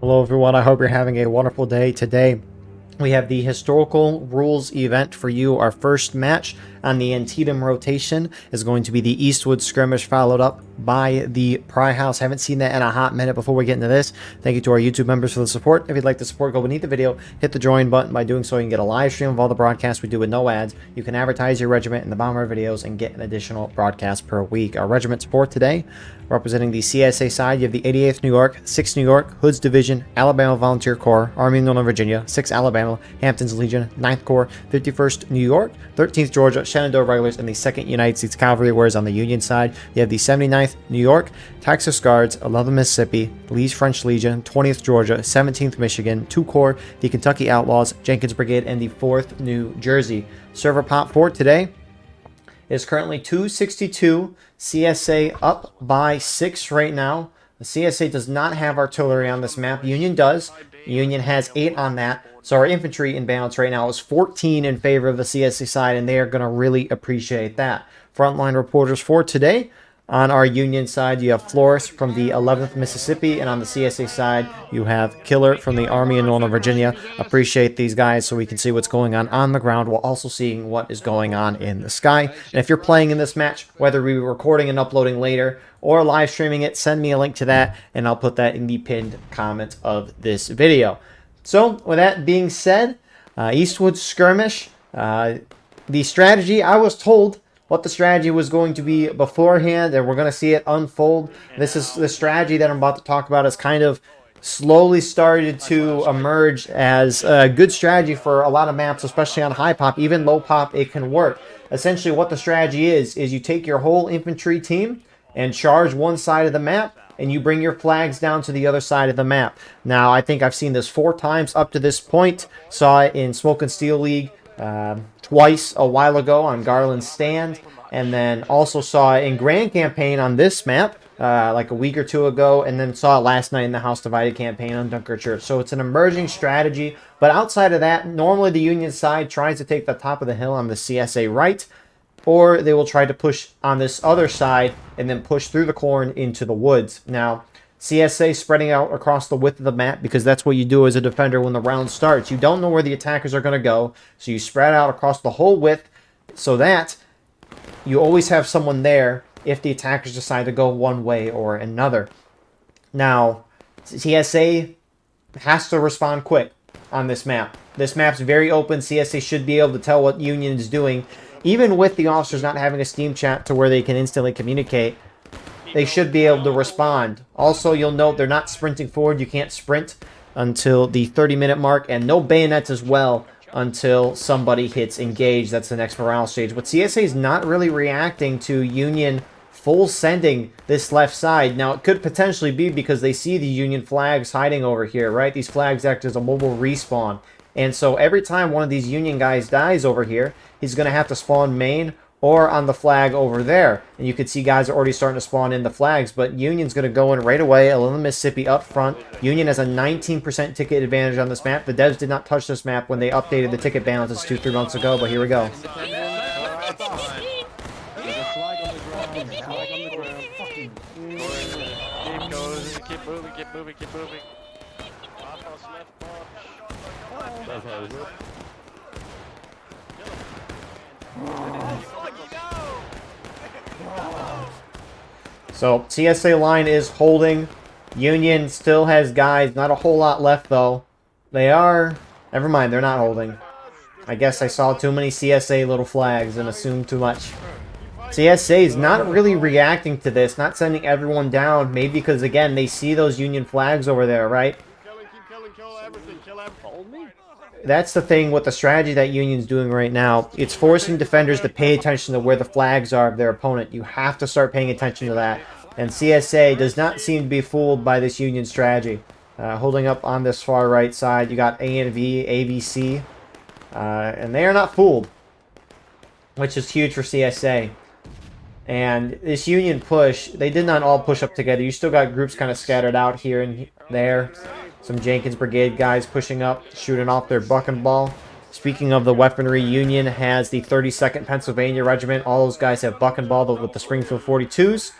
Hello everyone, I hope you're having a wonderful day. Today we have the historical rules event for you. Our first match on the Antietam rotation is going to be the Eastwood Skirmish, followed up by the Pry House. Haven't seen that in a hot minute. Before we get into this, thank you to our YouTube members for the support. If you'd like to support, go beneath the video, hit the join button. By doing so, you can get a live stream of all the broadcasts we do with no ads. You can advertise your regiment in the bottom of our videos and get an additional broadcast per week. Our regiments for today, representing the CSA side, you have the 88th New York, 6th New York, Hood's Division, Alabama Volunteer Corps, Army of Northern Virginia, 6th Alabama, Hampton's Legion, 9th Corps, 51st New York, 13th Georgia, Shenandoah Regulars, and the 2nd United States Cavalry. Whereas on the Union side, you have the 79th New York, Texas Guards, 11th Mississippi, Lee's French Legion, 20th Georgia, 17th Michigan, 2 Corps, the Kentucky Outlaws, Jenkins Brigade, and the 4th New Jersey. Server pop for today is currently 262. CSA up by 6 right now. The CSA does not have artillery on this map. Union does. Union has 8 on that. So our infantry in balance right now is 14 in favor of the CSA side, and they are going to really appreciate that. Frontline reporters for today. On our Union side, you have Flores from the 11th Mississippi, and on the CSA side, you have Killer from the Army of Northern Virginia. Appreciate these guys so we can see what's going on the ground while also seeing what is going on in the sky. And if you're playing in this match, whether we're recording and uploading later or live streaming it, send me a link to that, and I'll put that in the pinned comment of this video. So, with that being said, Eastwood Skirmish, the strategy, I was told what the strategy was going to be beforehand, and we're going to see it unfold. This is the strategy that I'm about to talk about is kind of slowly started to emerge as a good strategy for a lot of maps, especially on high pop. Even low pop, it can work. Essentially, what the strategy is you take your whole infantry team and charge one side of the map, and you bring your flags down to the other side of the map. Now, I think I've seen this 4 times up to this point. Saw it in Smoke and Steel League twice a while ago on Garland's Stand, and then also saw it in Grand Campaign on this map like a week or 2 ago, and then saw it last night in the House Divided campaign on Dunkirk Church. So it's an emerging strategy, but outside of that, normally the Union side tries to take the top of the hill on the CSA right, or they will try to push on this other side and then push through the corn into the woods. Now, CSA spreading out across the width of the map, because that's what you do as a defender when the round starts. You don't know where the attackers are going to go, so you spread out across the whole width so that you always have someone there if the attackers decide to go one way or another. Now, CSA has to respond quick on this map. This map's very open. CSA should be able to tell what Union is doing. Even with the officers not having a Steam chat to where they can instantly communicate, they should be able to respond. Also, you'll note they're not sprinting forward. You can't sprint until the 30-minute mark, and no bayonets as well until somebody hits engage. That's the next morale stage. But CSA is not really reacting to Union full sending this left side. Now, it could potentially be because they see the Union flags hiding over here, right? These flags act as a mobile respawn. And so every time one of these Union guys dies over here, he's going to have to spawn main or on the flag over there. And you can see guys are already starting to spawn in the flags, but Union's going to go in right away. 11 Mississippi up front. Union has a 19% ticket advantage on this map. The devs did not touch this map when they updated the ticket balances 2-3 months ago, but here we go. Keep moving. So, CSA line is holding. Union still has guys. Not a whole lot left, though. They are... Never mind, they're not holding. I guess I saw too many CSA little flags and assumed too much. CSA is not really reacting to this, not sending everyone down. Maybe because, again, they see those Union flags over there, right? That's the thing with the strategy that Union's doing right now. It's forcing defenders to pay attention to where the flags are of their opponent. You have to start paying attention to that. And CSA does not seem to be fooled by this Union strategy. Holding up on this far right side, you got ANV, AVC, and they are not fooled, which is huge for CSA. And this Union push, they did not all push up together. You still got groups kind of scattered out here and there. Some Jenkins Brigade guys pushing up, shooting off their buck and ball. Speaking of the weaponry, Union has the 32nd Pennsylvania Regiment. All those guys have buck and ball with the Springfield 42s.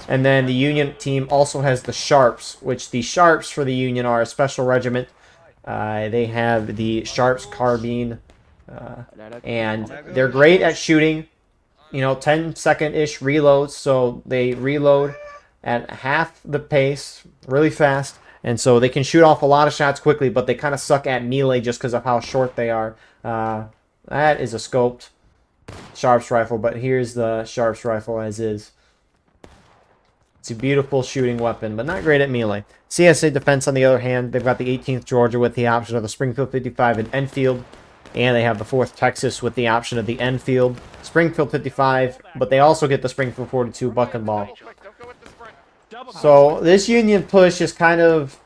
And then the Union team also has the Sharps, which the Sharps for the Union are a special regiment. They have the Sharps carbine, and they're great at shooting. You know, 10-second-ish reloads, so they reload at half the pace, really fast, and so they can shoot off a lot of shots quickly, but they kind of suck at melee just because of how short they are. That is a scoped Sharps rifle, but here's the Sharps rifle as is. It's a beautiful shooting weapon, but not great at melee. CSA Defense, on the other hand, they've got the 18th Georgia with the option of the Springfield 55 and Enfield. And they have the 4th Texas with the option of the Enfield. Springfield 55, but they also get the Springfield 42 buck and ball. So this Union push is kind of,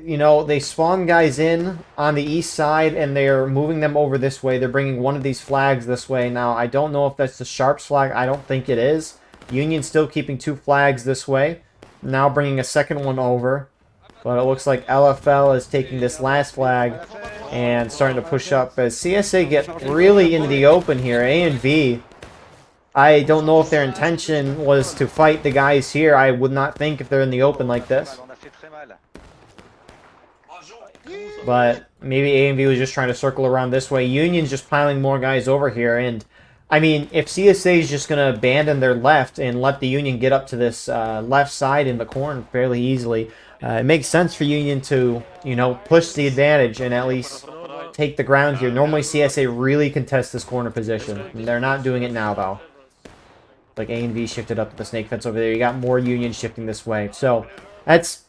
you know, they spawn guys in on the east side and they're moving them over this way. They're bringing one of these flags this way. Now, I don't know if that's the Sharps flag. I don't think it is. Union's still keeping 2 flags this way. Now bringing a second one over. But it looks like LFL is taking this last flag and starting to push up as CSA get really into the open here. A and V, I don't know if their intention was to fight the guys here. I would not think if they're in the open like this. But maybe A and V was just trying to circle around this way. Union's just piling more guys over here. And, I mean, if CSA is just going to abandon their left and let the Union get up to this left side in the corn fairly easily, it makes sense for Union to, you know, push the advantage and at least take the ground here. Normally, CSA really contests this corner position. They're not doing it now, though. Like A and V shifted up to the snake fence over there. You got more Union shifting this way. So, that's,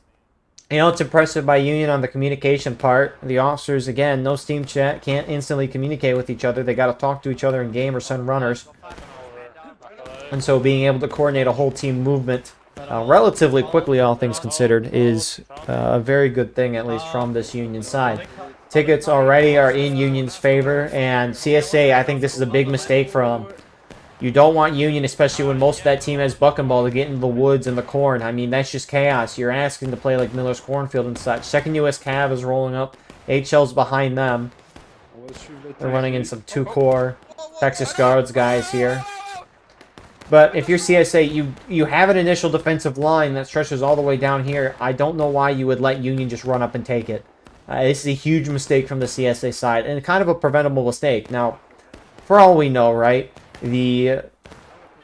you know, it's impressive by Union on the communication part. The officers, again, no Steam chat, can't instantly communicate with each other. They got to talk to each other in game or send runners. And so being able to coordinate a whole team movement relatively quickly, all things considered, is a very good thing, at least from this Union side. Tickets already are in Union's favor, and CSA, I think this is a big mistake for them. You don't want Union, especially when most of that team has buck and ball, to get into the woods and the corn. I mean, that's just chaos. You're asking to play like Miller's Cornfield and such. 2nd U.S. Cav is rolling up. HL's behind them. They're running in some 2-core Texas Guards guys here. But if you're CSA, you have an initial defensive line that stretches all the way down here. I don't know why you would let Union just run up and take it. This is a huge mistake from the CSA side, and kind of a preventable mistake. Now, for all we know, right, the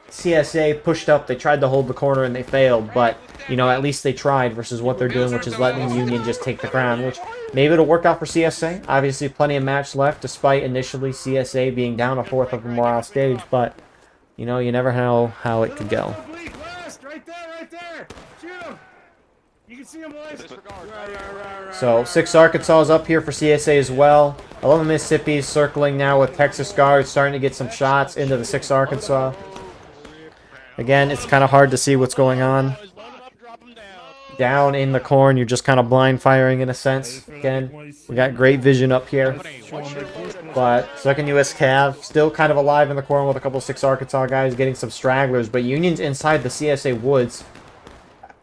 CSA pushed up, they tried to hold the corner, and they failed. But, you know, at least they tried versus what they're doing, which is letting Union just take the ground, which maybe it'll work out for CSA. Obviously, plenty of match left, despite initially CSA being down a 4th of a morale stage, but you know, you never know how it could go. Right there. Shoot him. You can see him, boys. So 6 Arkansas is up here for CSA as well. 11 Mississippi is circling now with Texas Guards, starting to get some shots into the 6 Arkansas. Again, it's kind of hard to see what's going on. Down in the corn, you're just kind of blind firing in a sense. Again, we got great vision up here. But 2nd U.S. Cav still kind of alive in the corn with a couple of 6 Arkansas guys getting some stragglers. But Union's inside the CSA woods.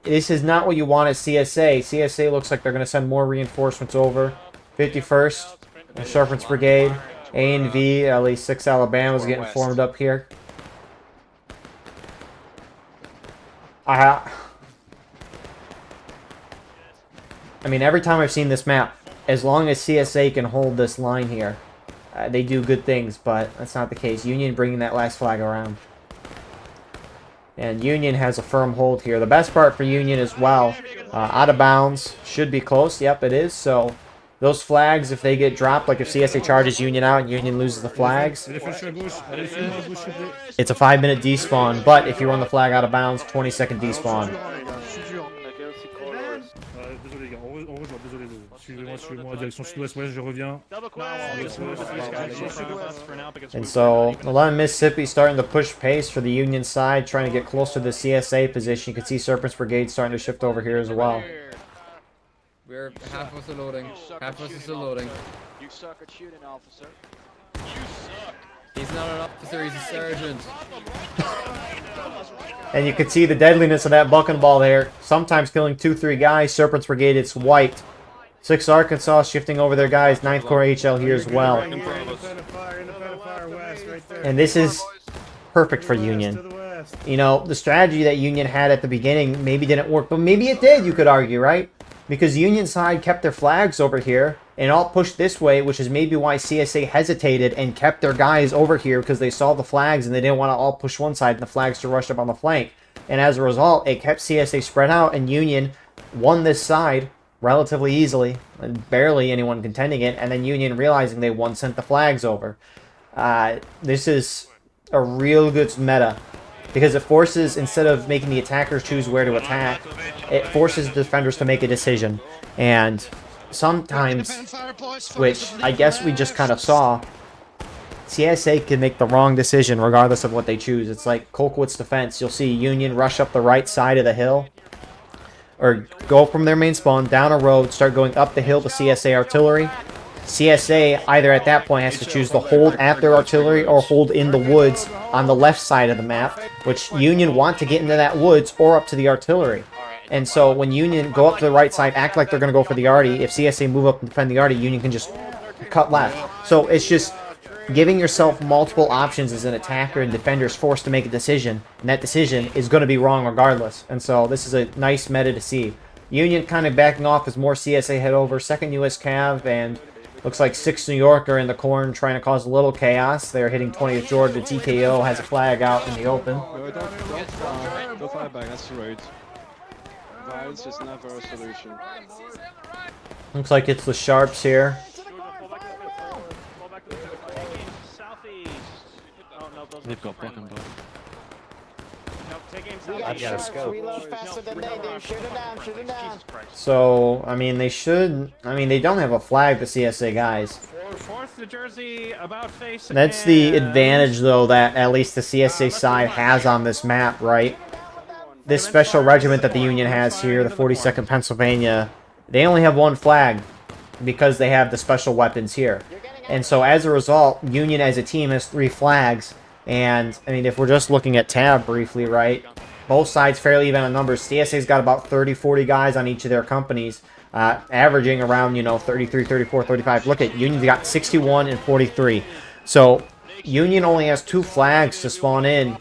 This is not what you want at CSA. CSA looks like they're going to send more reinforcements over. 51st, the Sharpens Brigade, A and V, at least 6 Alabama's getting formed up here. I mean, every time I've seen this map, as long as CSA can hold this line here, they do good things, but that's not the case. Union bringing that last flag around. And Union has a firm hold here. The best part for Union as well, out of bounds, should be close. Yep, it is. So those flags, if they get dropped, like if CSA charges Union out and Union loses the flags, it's a 5-minute despawn. But if you run the flag out of bounds, 20-second despawn. And so, 11 Mississippi starting to push pace for the Union side, trying to get close to the CSA position. You can see Serpent's Brigade starting to shift over here as well. We're half of us are loading. Half of us are still loading. You suck at shooting, officer. He's not an officer, he's a sergeant. And you can see the deadliness of that buck and ball there. Sometimes killing 2-3 guys. Serpent's Brigade, it's wiped. 6 Arkansas shifting over their guys. 9th Corps HL here as well. And this is perfect for Union. best. You know, the strategy that Union had at the beginning maybe didn't work, but maybe it did, you could argue, right? Because Union side kept their flags over here and all pushed this way, which is maybe why CSA hesitated and kept their guys over here because they saw the flags and they didn't want to all push one side and the flags to rush up on the flank. And as a result, it kept CSA spread out, and Union won this side relatively easily, and barely anyone contending it, and then Union realizing they won sent the flags over. This is a real good meta, because it forces, instead of making the attackers choose where to attack, it forces the defenders to make a decision. And sometimes, which I guess we just kind of saw, CSA can make the wrong decision regardless of what they choose. It's like Colquitt's defense. You'll see Union rush up the right side of the hill, or go from their main spawn down a road, start going up the hill to CSA artillery. CSA either at that point has to choose to hold at their artillery or hold in the woods on the left side of the map, which Union want to get into that woods or up to the artillery. And so when Union go up to the right side, act like they're going to go for the arty, if CSA move up and defend the arty, Union can just cut left. So it's just giving yourself multiple options as an attacker, and defender is forced to make a decision, and that decision is going to be wrong regardless. And so this is a nice meta to see. Union kind of backing off as more CSA head over. 2nd U.S. Cav and looks like 6th New York are in the corner trying to cause a little chaos. They're hitting 20th Georgia. TKO has a flag out in the open. No, don't fire back, that's the road. Violence is never a solution. Looks like it's the Sharps here. They've got block and block. I've got a scope. So, I mean, they should... I mean, they don't have a flag, the CSA guys. Fourth New Jersey, about face. That's the advantage, though, that at least the CSA side has on this map, right? This special regiment that the Union has here, the 42nd Pennsylvania, they only have one flag because they have the special weapons here. And so, as a result, Union as a team has 3 flags. And, I mean, if we're just looking at tab briefly, right, both sides fairly even on numbers. CSA's got about 30, 40 guys on each of their companies, averaging around, you know, 33, 34, 35. Look at Union's got 61 and 43. So, Union only has 2 flags to spawn in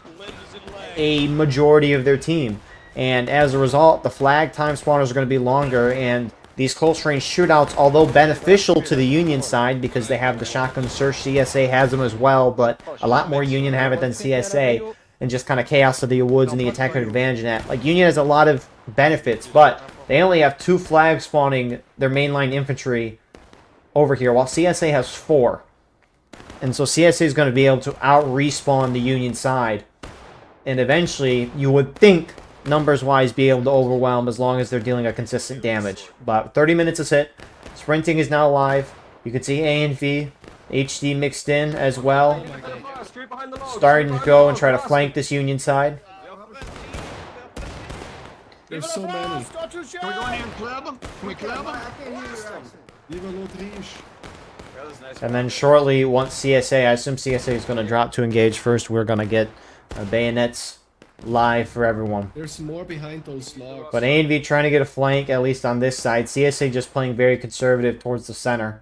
a majority of their team. And as a result, the flag time spawners are going to be longer, and these close range shootouts, although beneficial to the Union side because they have the shotgun search, CSA has them as well, but a lot more Union have it than CSA, and just kind of chaos of the woods and the attacker advantage in that. Like, Union has a lot of benefits, but they only have 2 flags spawning their mainline infantry over here, while CSA has 4. And so CSA is going to be able to out-respawn the Union side, and eventually, you would think, numbers-wise, be able to overwhelm as long as they're dealing a consistent damage. But 30 minutes is hit. Sprinting is now live. You can see A and V, HD mixed in as well. Starting to go and try to flank this Union side. There's so many. Can we go in here and club them? Can we club them? And then shortly, once CSA, I assume CSA is going to drop to engage first, we're going to get bayonets live for everyone. There's more behind those logs. But A&V trying to get a flank, at least on this side. CSA just playing very conservative towards the center.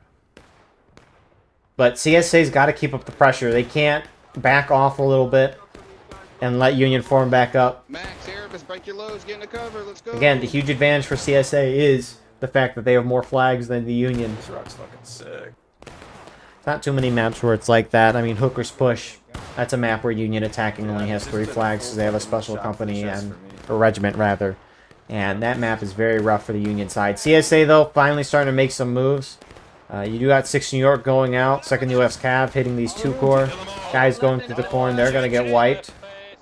But CSA's got to keep up the pressure. They can't back off a little bit and let Union form back up. Max, Erebus, break your lows, get in the cover, let's go. Again, the huge advantage for CSA is the fact that they have more flags than the Union. This rock's fucking sick. Not too many maps where it's like that. I mean, Hooker's Push, that's a map where Union attacking only has 3 flags because they have a special company, and or regiment rather. And that map is very rough for the Union side. CSA, though, finally starting to make some moves. You do got 6th New York going out. 2nd U.S. Cav hitting these 2 core. Guys going through the corn, they're going to get wiped.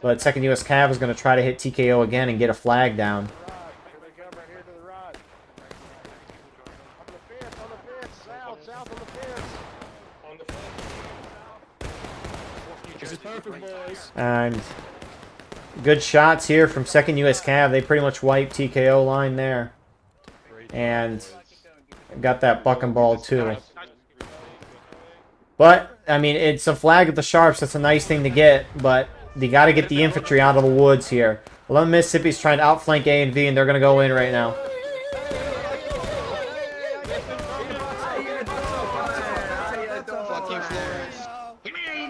But 2nd U.S. Cav is going to try to hit TKO again and get a flag down. And good shots here from 2nd U.S. Cav. They pretty much wiped TKO line there. And got that buck and ball too. But, I mean, it's a flag of the Sharps. That's a nice thing to get. But they got to get the infantry out of the woods here. 11 Mississippi's trying to outflank A and V, and they're going to go in right now.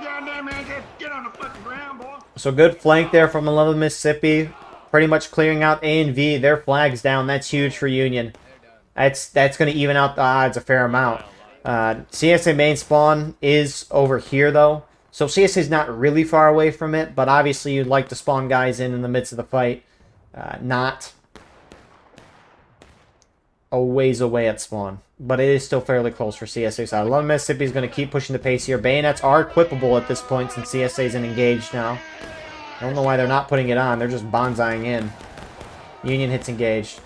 goddamn man. Get on the fucking ground, boy. So good flank there from 11 Mississippi. Pretty much clearing out A and V. Their flag's down. That's huge for Union. That's going to even out the odds a fair amount. CSA main spawn is over here, though. So CSA is not really far away from it, but obviously you'd like to spawn guys in the midst of the fight. Not a ways away at spawn. But it is still fairly close for CSA side. 11 Mississippi is going to keep pushing the pace here. Bayonets are equipable at this point since CSA isn't engaged now. I don't know why they're not putting it on. They're just bonsaiing in. Union hits engaged.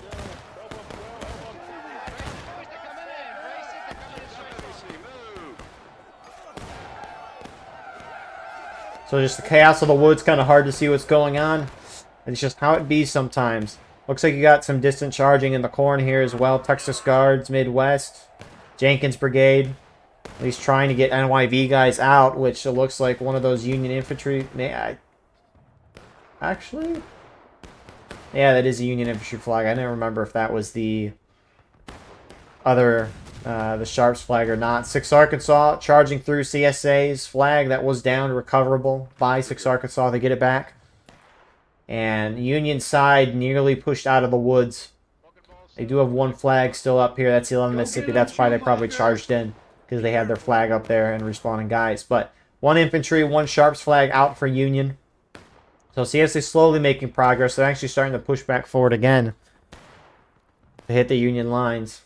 So just the chaos of the woods, kind of hard to see what's going on. It's just how it be sometimes. Looks like you got some distant charging in the corn here as well. Texas Guards, Midwest. Jenkins Brigade. At least trying to get NYV guys out, which it looks like one of those Union infantry... Actually? Yeah, that is a Union infantry flag. I didn't remember if that was the other... the Sharps flag or not. 6 Arkansas charging through CSA's flag that was down, recoverable by 6 Arkansas. They get it back. And Union side nearly pushed out of the woods. They do have one flag still up here. That's the 11 Mississippi. That's why they probably charged in, because they had their flag up there and respawning guys. But 1 infantry, 1 Sharps flag out for Union. So CSA slowly making progress. They're actually starting to push back forward again to hit the Union lines.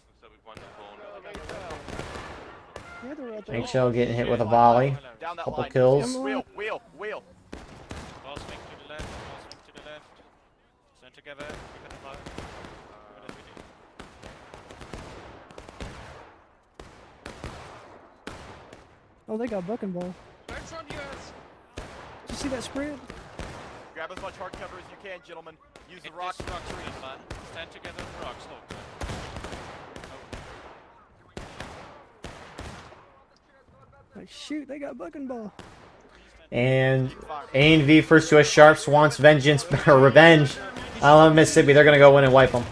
HL getting hit with a volley. Couple kills. Wheel. Ball swing to the left. Stand together. Keep it apart. Oh, they got bucking ball. Learn from yours. Did you see that spread? Grab as much hard cover as you can, gentlemen. Use the Hit rock. this rock tree, man. Stand together on the rocks, look. Like, shoot, they got bucking ball. And A&V first US Sharps wants vengeance or revenge. I love Mississippi. They're going to go in and wipe them.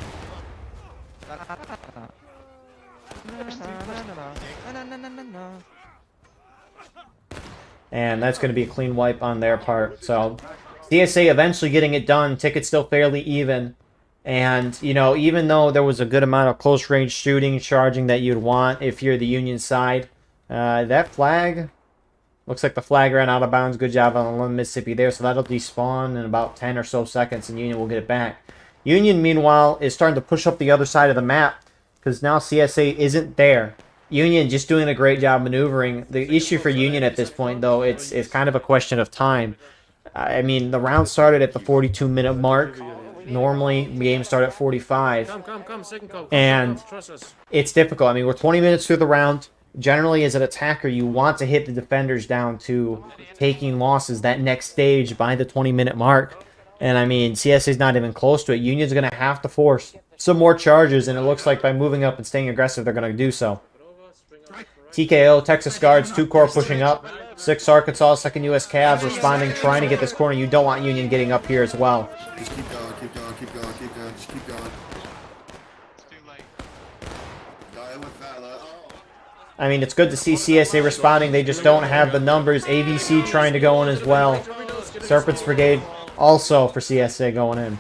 And that's going to be a clean wipe on their part. So CSA eventually getting it done. Ticket's still fairly even. And, you know, even though there was a good amount of close range shooting, charging that you'd want if you're the Union side, that flag, looks like the flag ran out of bounds. Good job on 11 Mississippi there. So that'll despawn in about 10 or so seconds, and Union will get it back. Union, meanwhile, is starting to push up the other side of the map because now CSA isn't there. Union just doing a great job maneuvering. The issue for Union at this point, though, it's kind of a question of time. I mean, the round started at the 42-minute mark. Normally, games start at 45. And it's difficult. I mean, we're 20 minutes through the round. Generally, as an attacker, you want to hit the defenders down to taking losses that next stage by the 20-minute mark. And, I mean, CSA's not even close to it. Union's going to have to force some more charges, and it looks like by moving up and staying aggressive, they're going to do so. TKO, Texas Guards, 2 Corps pushing up. 6 Arkansas, 2nd U.S. Cavs responding, trying to get this corner. You don't want Union getting up here as well. Just keep going, keep going, keep going, keep going, just keep going. It's too late. Die with valor. I mean, it's good to see CSA responding. They just don't have the numbers. AVC trying to go in as well. Serpents Brigade also for CSA going in.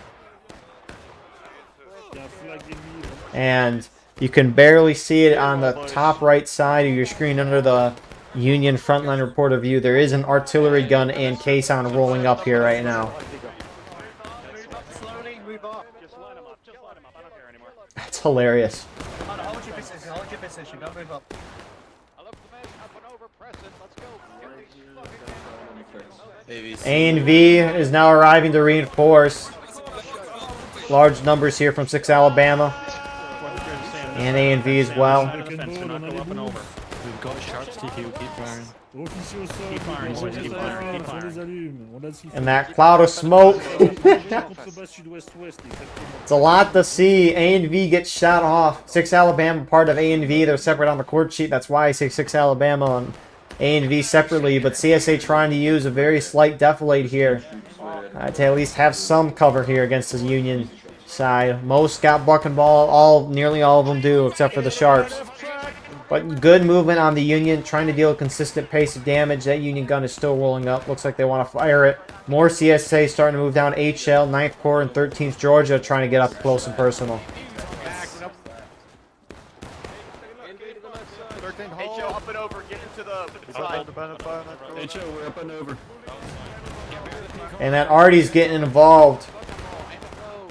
And you can barely see it on the top right side of your screen under the Union frontline reporter view. There is an artillery gun and caisson rolling up here right now. Slowly move up. Just line them up. Just line them up. I don't care anymore. That's hilarious. Hold your position. Hold your position. Don't move up. I love the man up and over, press it, let's go. Get these fucking A&V is now arriving to reinforce. Large numbers here from 6 Alabama. And A&V as well. We've got sharps TQ, keep firing. Keep firing, boys, keep firing, keep firing. And that cloud of smoke. It's a lot to see. A&V gets shot off. 6 Alabama part of A&V. They're separate on the court sheet. That's why I say 6 Alabama and A&V separately. But CSA trying to use a very slight defilade here to at least have some cover here against the Union side. Most got buck and ball. Nearly all of them do, except for the Sharps. But good movement on the Union, trying to deal a consistent pace of damage. That Union gun is still rolling up. Looks like they want to fire it. More CSA starting to move down HL, 9th Corps, and 13th Georgia, trying to get up close and personal. HO up and over, get into the side. HO, we're up and over. And that Artie's getting involved.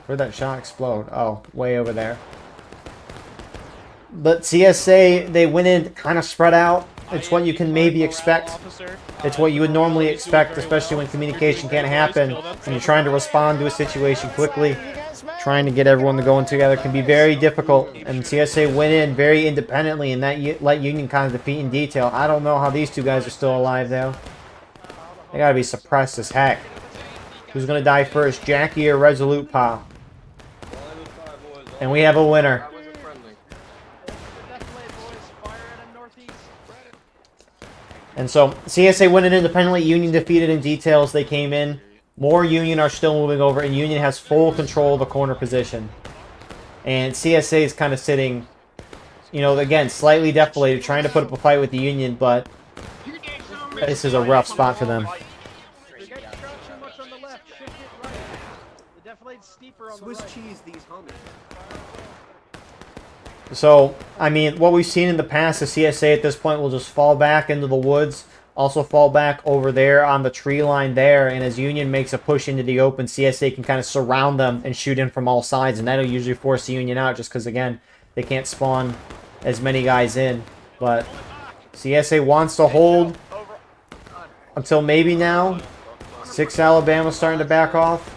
Where'd that shot explode? Oh, way over there. But CSA, they went in kind of spread out. It's what you can maybe expect. It's what you would normally expect, especially when communication can't happen and you're trying to respond to a situation quickly. Trying to get everyone to go in together can be very difficult. And CSA went in very independently and that let Union kind of defeat in detail. I don't know how these two guys are still alive, though. They gotta be suppressed as heck. Who's gonna die first, Jackie or Resolute Pa? And we have a winner. And so, CSA winning independently, Union defeated in details. They came in. More Union are still moving over, and Union has full control of the corner position. And CSA is kind of sitting, you know, again, slightly deflated, trying to put up a fight with the Union, but this is a rough spot for them. Swiss cheese these homies. So, I mean, what we've seen in the past is CSA at this point will just fall back into the woods, also fall back over there on the tree line there, and as Union makes a push into the open, CSA can kind of surround them and shoot in from all sides, and that'll usually force the Union out just because, again, they can't spawn as many guys in. But CSA wants to hold until maybe now. 6 Alabama starting to back off.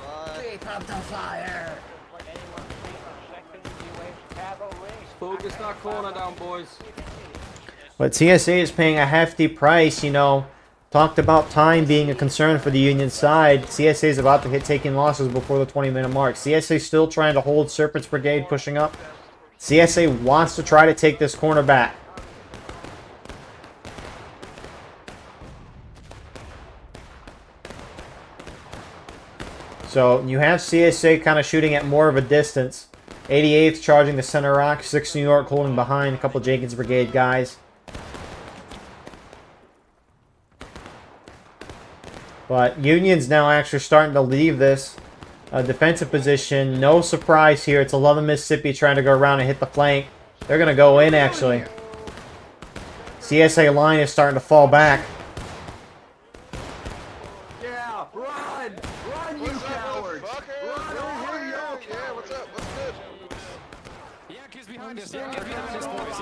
Focus that corner down, boys. But CSA is paying a hefty price, you know. Talked about time being a concern for the Union side. CSA is about to hit taking losses before the 20-minute mark. CSA still trying to hold Serpent's Brigade pushing up. CSA wants to try to take this corner back. So you have CSA kind of shooting at more of a distance. 88th charging the center rock. 6 New York holding behind. A couple Jenkins Brigade guys. But Union's now actually starting to leave this defensive position. No surprise here. It's 11 Mississippi trying to go around and hit the flank. They're going to go in, actually. CSA line is starting to fall back. Yeah, run! Run, you cowards! Run! Yeah, what's up? What's good? Yankees behind us. Yankees behind us, boys.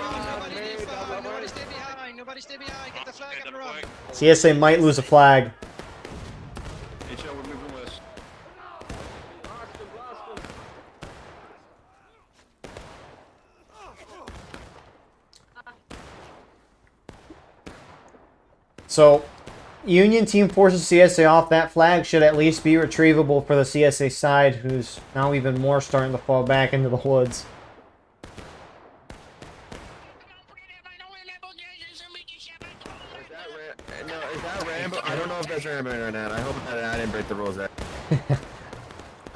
Nobody stay behind. Nobody stay behind. Get the flag up and run. CSA might lose a flag. HL, we're moving west. So, Union team forces CSA off. That flag should at least be retrievable for the CSA side, who's now even more starting to fall back into the woods. Is that Rambo? I don't know if that's Rambo or not. I hope that I didn't break the rules there. I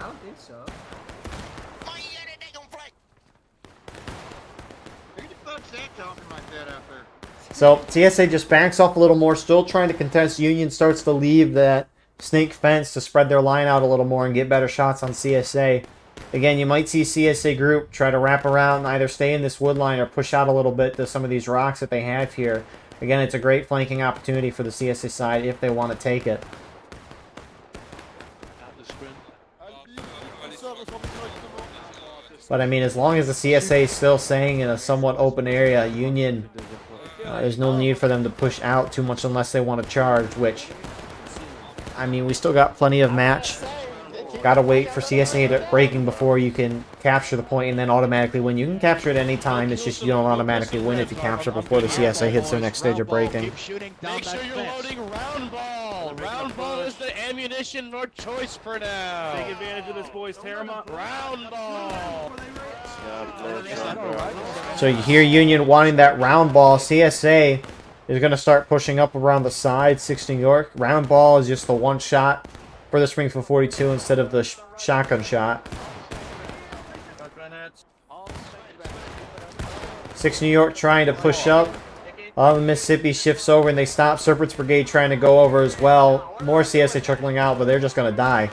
don't think so. Who the fuck's that talking like that out there? So, CSA just backs off a little more, still trying to contest. Union starts to leave that snake fence to spread their line out a little more and get better shots on CSA. Again, you might see CSA group try to wrap around and either stay in this wood line or push out a little bit to some of these rocks that they have here. Again, it's a great flanking opportunity for the CSA side if they want to take it. But I mean, as long as the CSA is still staying in a somewhat open area, Union, there's no need for them to push out too much unless they want to charge, which, I mean, we still got plenty of match. Gotta wait for CSA to breaking before you can capture the point and then automatically win. You can capture it any time, it's just you don't automatically win if you capture before the CSA hits their next stage of breaking. Make sure you're loading round ball. Round ball is the ammunition or choice for now. Take advantage of this, boys. Tear 'em up. Round ball. So you hear Union wanting that round ball. CSA is going to start pushing up around the side. 6 New York. Round ball is just the one shot for the Springfield 42 instead of the shotgun shot. 6 New York trying to push up. All of Mississippi shifts over and they stop. Serpent's Brigade trying to go over as well. More CSA trickling out, but they're just going to die.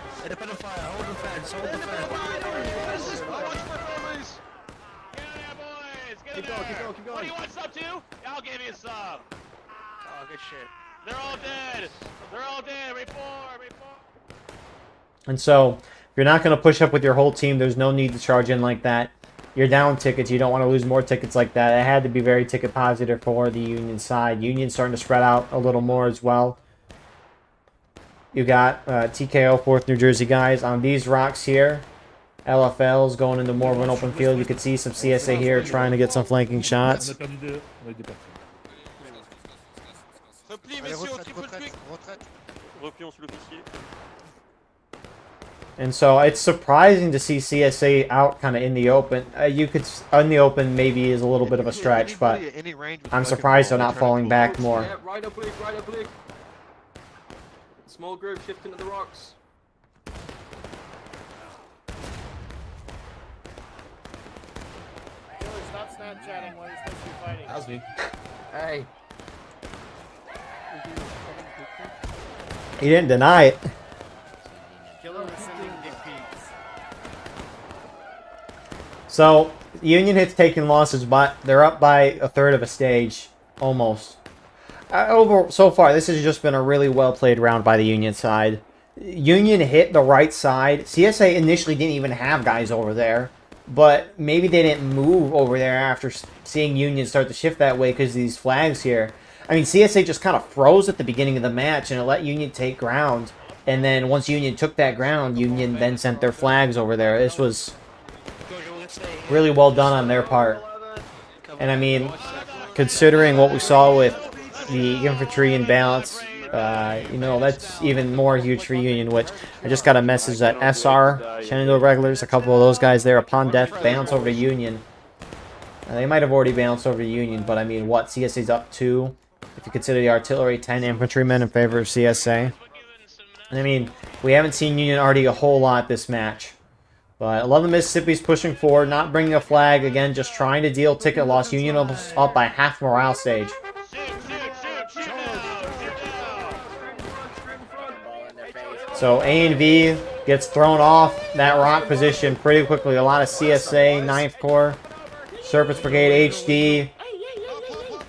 Keep going. What do you want sub to? I'll give you a sub. Oh, good shit. They're all dead. Report. And so, if you're not going to push up with your whole team, there's no need to charge in like that. You're down tickets. You don't want to lose more tickets like that. It had to be very ticket positive for the Union side. Union's starting to spread out a little more as well. You got TKO 4th New Jersey guys on these rocks here. LFL's going into more of an open field. You could see some CSA here trying to get some flanking shots. And so it's surprising to see CSA out kind of in the open. You could, in the open maybe is a little bit of a stretch, but I'm surprised they're not falling back more. Yeah, right oblique. Small group shifting to the rocks. Stop Snapchatting while you're supposed to be fighting. That was me. Hey. He didn't deny it. Killer was sending dick pics. So, Union hits taking losses, but they're up by 1/3 of a stage. Almost. So far, this has just been a really well-played round by the Union side. Union hit the right side. CSA initially didn't even have guys over there. But maybe they didn't move over there after seeing Union start to shift that way because of these flags here. I mean, CSA just kind of froze at the beginning of the match and it let Union take ground. And then once Union took that ground, Union then sent their flags over there. This was really well done on their part. And I mean, considering what we saw with the infantry imbalance, you know, that's even more huge for Union, which I just got a message that SR, Shenandoah Regulars, a couple of those guys there upon death bounce over to Union. They might have already bounced over to Union, but I mean, what, CSA's up 2? If you consider the artillery, 10 infantrymen in favor of CSA. And I mean, we haven't seen Union already a whole lot this match. But 11 Mississippi's pushing forward, not bringing a flag, again, just trying to deal ticket loss. Union almost up by half morale stage. So A and V gets thrown off that rock position pretty quickly. A lot of CSA, 9th Corps, Serpent's Brigade, HD,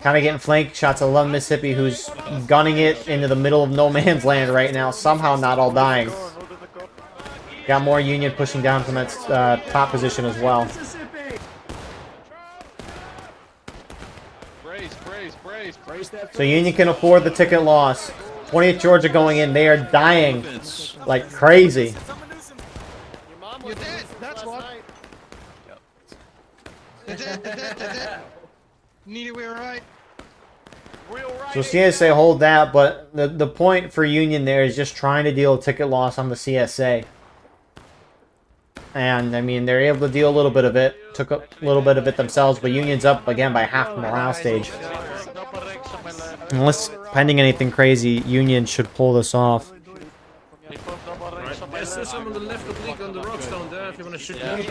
kind of getting flank shots of 11 Mississippi, who's gunning it into the middle of no man's land right now, somehow not all dying. Got more Union pushing down from that top position as well. So Union can afford the ticket loss. 20th Georgia going in. They are dying like crazy. You're dead. That's what. They're dead. Need it, we're right. So CSA hold that, but the point for Union there is just trying to deal a ticket loss on the CSA. And, I mean, they're able to deal a little bit of it. Took a little bit of it themselves, but Union's up again by half the morale stage. Unless, pending anything crazy, Union should pull this off. There's some on the left oblique on the rocks down there if you want to shoot them. It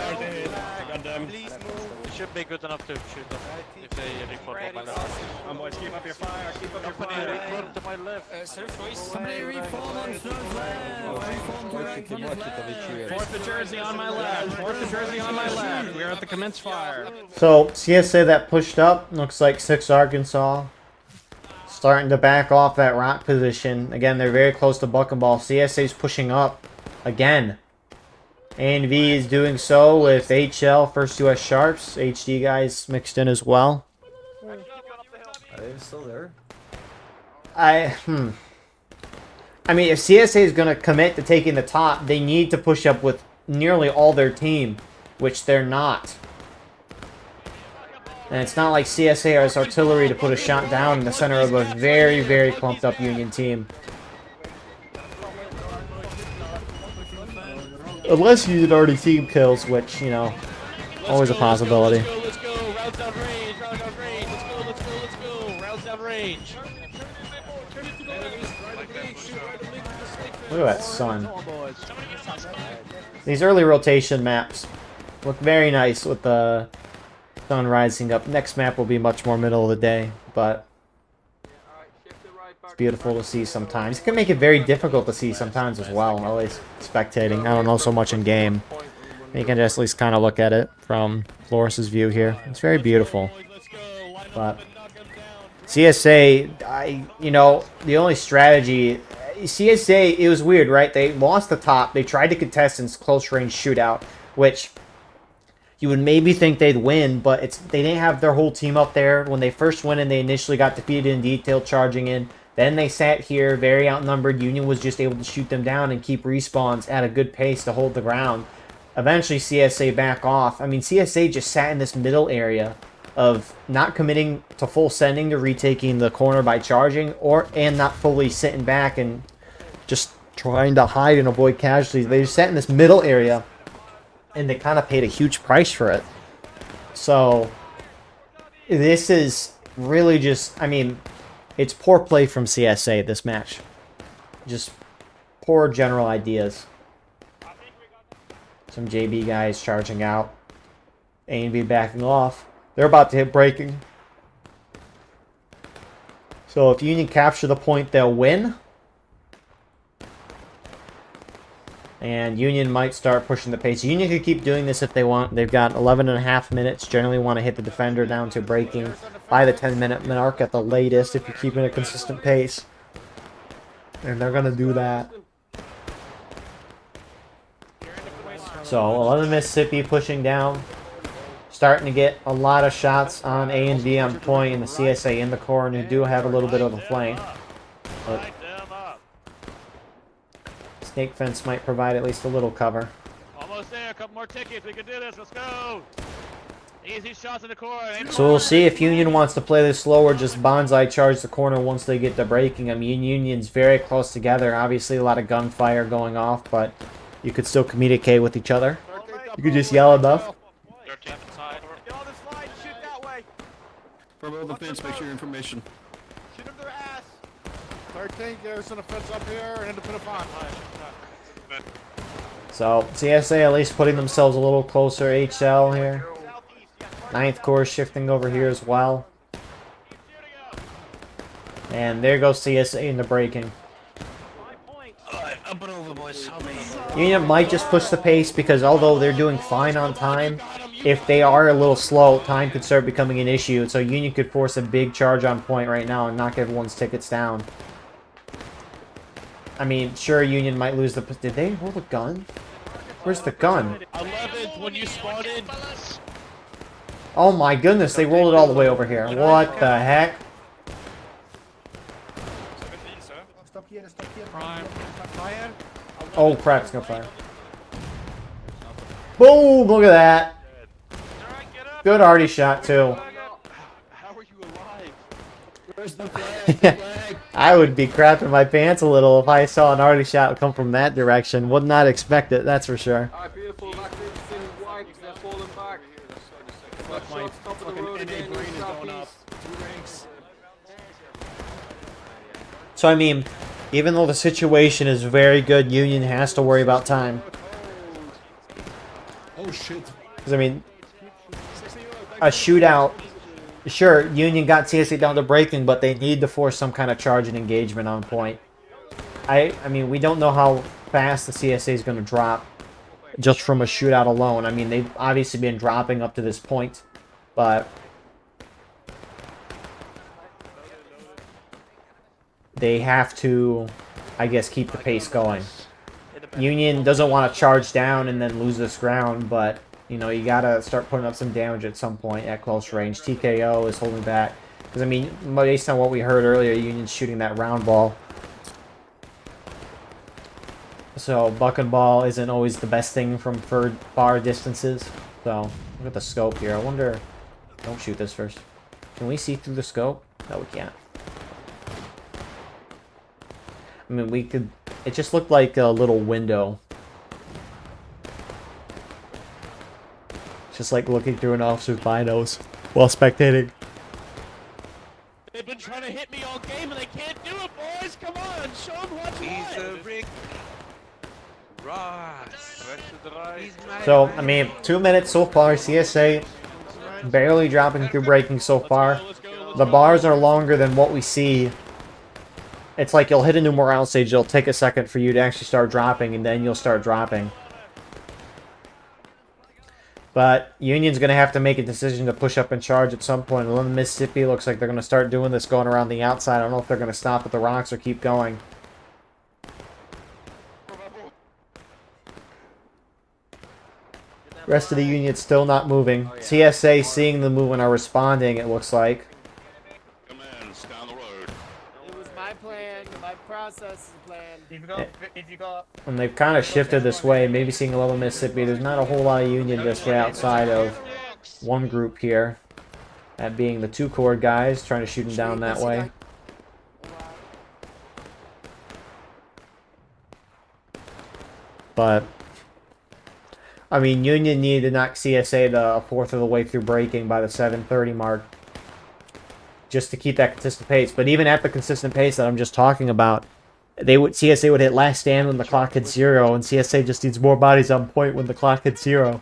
should be good enough to shoot them if they report on my left. Boys, keep up your fire. Keep up your fire. Report to my left. Somebody reform on front left. Reform to right. 4th of Jersey on my left. 4th of Jersey on my left. We're at the commence fire. So, CSA that pushed up, looks like 6 Arkansas. Starting to back off that rock position. Again, they're very close to Buck and Ball. CSA's pushing up again. A&V is doing so with HL, First US Sharps. HD guys mixed in as well. Are they still there? I mean, if CSA is going to commit to taking the top, they need to push up with nearly all their team, which they're not. And it's not like CSA has artillery to put a shot down in the center of a very, very clumped up Union team. Unless you had already team kills, which, you know, always a possibility. Let's go. Rounds down range. Rounds down range. Let's go. Rounds down range. Look at that sun. These early rotation maps look very nice with the sun rising up. Next map will be much more middle of the day, but it's beautiful to see sometimes. It can make it very difficult to see sometimes as well, at least spectating. I don't know so much in game. You can just at least kind of look at it from Floris's view here. It's very beautiful. But CSA, you know, the only strategy... CSA, it was weird, right? They lost the top. They tried to contest in close range shootout, which you would maybe think they'd win, but they didn't have their whole team up there. When they first went in, they initially got defeated in detail charging in. Then they sat here, very outnumbered. Union was just able to shoot them down and keep respawns at a good pace to hold the ground. Eventually, CSA back off. I mean, CSA just sat in this middle area of not committing to full sending to retaking the corner by charging, and not fully sitting back and just trying to hide and avoid casualties. They just sat in this middle area, and they kind of paid a huge price for it. So, this is really just, I mean, it's poor play from CSA this match. Just poor general ideas. Some JB guys charging out. A and B backing off. They're about to hit breaking. So if Union capture the point, they'll win. And Union might start pushing the pace. Union could keep doing this if they want. They've got 11.5 minutes. Generally want to hit the defender down to breaking by the 10-minute mark at the latest if you're keeping a consistent pace. And they're going to do that. So 11 Mississippi pushing down. Starting to get a lot of shots on A and B on point, and the CSA in the core, and who do have a little bit of a flank. But Snake Fence might provide at least a little cover. Almost there. A couple more tickets. We can do this. Let's go. Easy shots in the core. So we'll see if Union wants to play this slow or just bonsai charge the corner once they get to breaking. I mean, Union's very close together. Obviously, a lot of gunfire going off, but you could still communicate with each other. You could just yell enough. Below the fence, make sure your information. Shoot them their ass. 13, garrison a fence up here and independent fine. So CSA at least putting themselves a little closer. HL here. 9th Corps shifting over here as well. And there goes CSA into breaking. Up and over, boys. Union might just push the pace because although they're doing fine on time, if they are a little slow, time could start becoming an issue. So Union could force a big charge on point right now and knock everyone's tickets down. I mean, sure, Union might lose the... Did they roll the gun? Where's the gun? 11th when you spawned in. Oh my goodness, they rolled it all the way over here. What the heck? Oh crap, it's gonna fire. Boom! Look at that. Good arty shot too. How are you alive? Where's the flag? The flag. I would be crapping my pants a little if I saw an arty shot come from that direction. Would not expect it, that's for sure. Alright, beautiful. Back to the white. They're falling back. Fuck, my fucking NA brain is going up. 2 ranks. So I mean, even though the situation is very good, Union has to worry about time. Oh shit. Because I mean, a shootout, sure, Union got CSA down to breaking, but they need to force some kind of charge and engagement on point. I mean, we don't know how fast the CSA is going to drop just from a shootout alone. I mean, they've obviously been dropping up to this point, but they have to, I guess, keep the pace going. Union doesn't want to charge down and then lose this ground, but you know, you gotta start putting up some damage at some point at close range. TKO is holding back. Because, I mean, based on what we heard earlier, Union's shooting that round ball. So, buck and ball isn't always the best thing from far distances. So, look at the scope here. I wonder... Don't shoot this first. Can we see through the scope? No, we can't. I mean, we could... It just looked like a little window. Just like looking through an officer's binos while spectating. They've been trying to hit me all game and they can't do it, boys. Come on, show them what's what. So, I mean, 2 minutes so far. CSA Barely dropping through breaking so far. The bars are longer than what we see. It's like you'll hit a new morale stage, it'll take a second for you to actually start dropping, and then you'll start dropping. But Union's going to have to make a decision to push up and charge at some point. Along the Mississippi looks like they're going to start doing this going around the outside. I don't know if they're going to stop at the rocks or keep going. Rest of the Union's still not moving. CSA seeing the movement are responding, it looks like. It was my plan, my process plan. And they've kind of shifted this way, maybe seeing a little Mississippi. There's not a whole lot of Union this way outside of one group here. That being the 2-cord guys, trying to shoot him down that way. But, I mean, Union needed to knock CSA to a fourth of the way through breaking by the 7:30 mark, just to keep that consistent pace. But even at the consistent pace that I'm just talking about, CSA would hit last stand when the clock hits 0, and CSA just needs more bodies on point when the clock hits 0.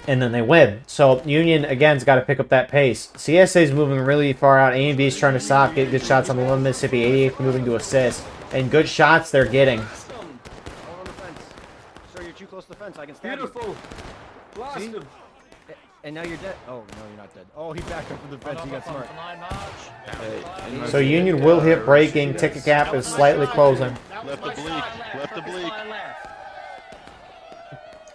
And then they win. So Union, again, has got to pick up that pace. CSA's moving really far out. A and B is trying to stop, get good shots on the 1 Mississippi. 88 moving to assist. And good shots they're getting. Sir, you're too close to the fence. I can stab you. Beautiful. Blast him. And now you're dead. Oh, no, you're not dead. Oh, he backed up from the fence. He got smart. So Union will hit breaking. Ticket cap is slightly closing. Left the bleak. Left the bleak.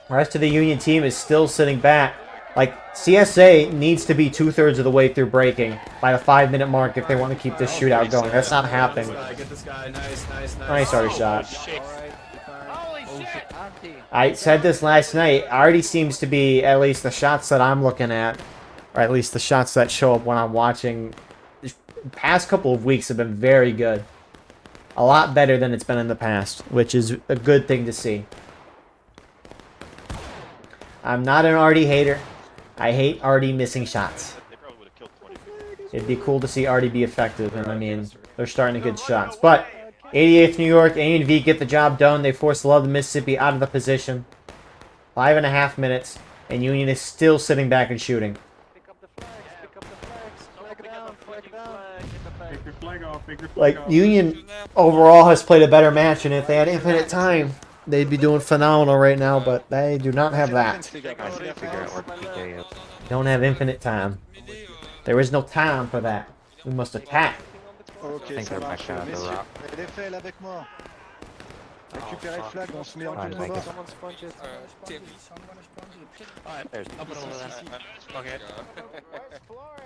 The rest of the Union team is still sitting back. Like, CSA needs to be 2/3 of the way through breaking by the 5-minute mark if they want to keep this shootout going. That's not happening. Get this guy. Nice. Nice Artie shot. Holy shit! I said this last night. Artie seems to be, at least the shots that I'm looking at, or at least the shots that show up when I'm watching, the past couple of weeks have been very good. A lot better than it's been in the past, which is a good thing to see. I'm not an Artie hater. I hate Artie missing shots. It'd be cool to see Artie be effective, and I mean, they're starting to get shots. But 88th New York, A&V get the job done. They force Love the Mississippi out of the position. 5.5 minutes, and Union is still sitting back and shooting. Pick up the flags, pick up the flags. Flag down, flag down. Take your flag off, take your flag Like, off. Union overall has played a better match, and if they had infinite time, they'd be doing phenomenal right now, but they do not have that. Don't have infinite time. There is no time for that. We must attack. Ok, ça marche. Messieurs, les faits avec moi. Récupérez le flag, on se met en tout bas.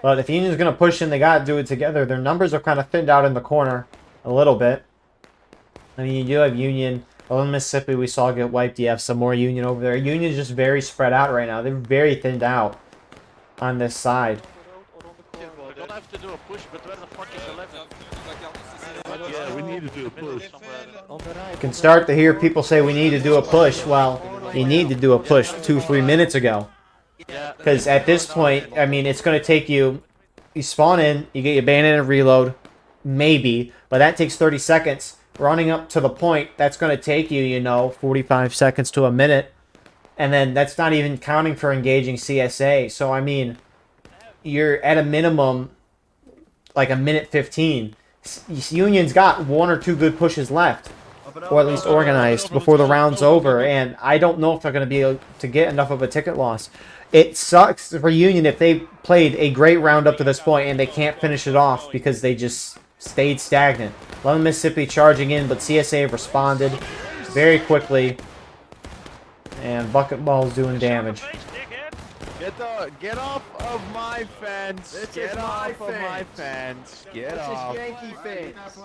But if Union's going to push in, they got to do it together. Their numbers are kind of thinned out in the corner a little bit. I mean, you do have Union. Well, in Mississippi, we saw get wiped. You have some more Union over there. Union's just very spread out right now. They're very thinned out on this side. We don't have to do a push, but where the fuck is 11? Yeah, we need to do a push. You can start to hear people say we need to do a push. Well, you need to do a push 2-3 minutes ago. Because at this point, I mean, it's going to take you... You spawn in, you get your bayonet and reload, maybe, but that takes 30 seconds. Running up to the point, that's going to take you, you know, 45 seconds to a minute. And then that's not even counting for engaging CSA. So, I mean, you're at a minimum, like a minute 15. Union's got 1 or 2 good pushes left. Or at least organized before the round's over. And I don't know if they're going to be able to get enough of a ticket loss. It sucks for Union if they played a great round up to this point and they can't finish it off because they just stayed stagnant. 11 Mississippi charging in, but CSA responded very quickly. And Bucketball's doing damage. Get off of my fence. Get off of my fence. Get off. Yankee fans.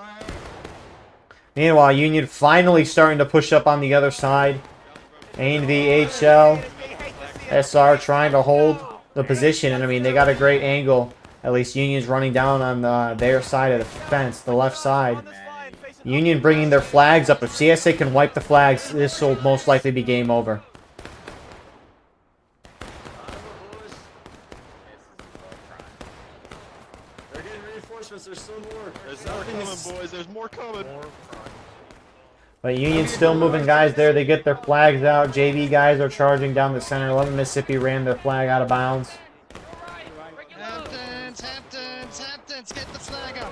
Meanwhile, Union finally starting to push up on the other side. A&V, HL, SR trying to hold the position. And I mean, they got a great angle. At least Union's running down on their side of the fence, the left side. Union bringing their flags up. If CSA can wipe the flags, this will most likely be game over. They're getting reinforcements. There's still more. There's more coming, boys. There's more coming. But Union's still moving guys there. They get their flags out. JV guys are charging down the center. 11 Mississippi ran their flag out of bounds. Hamptons, get the flag up.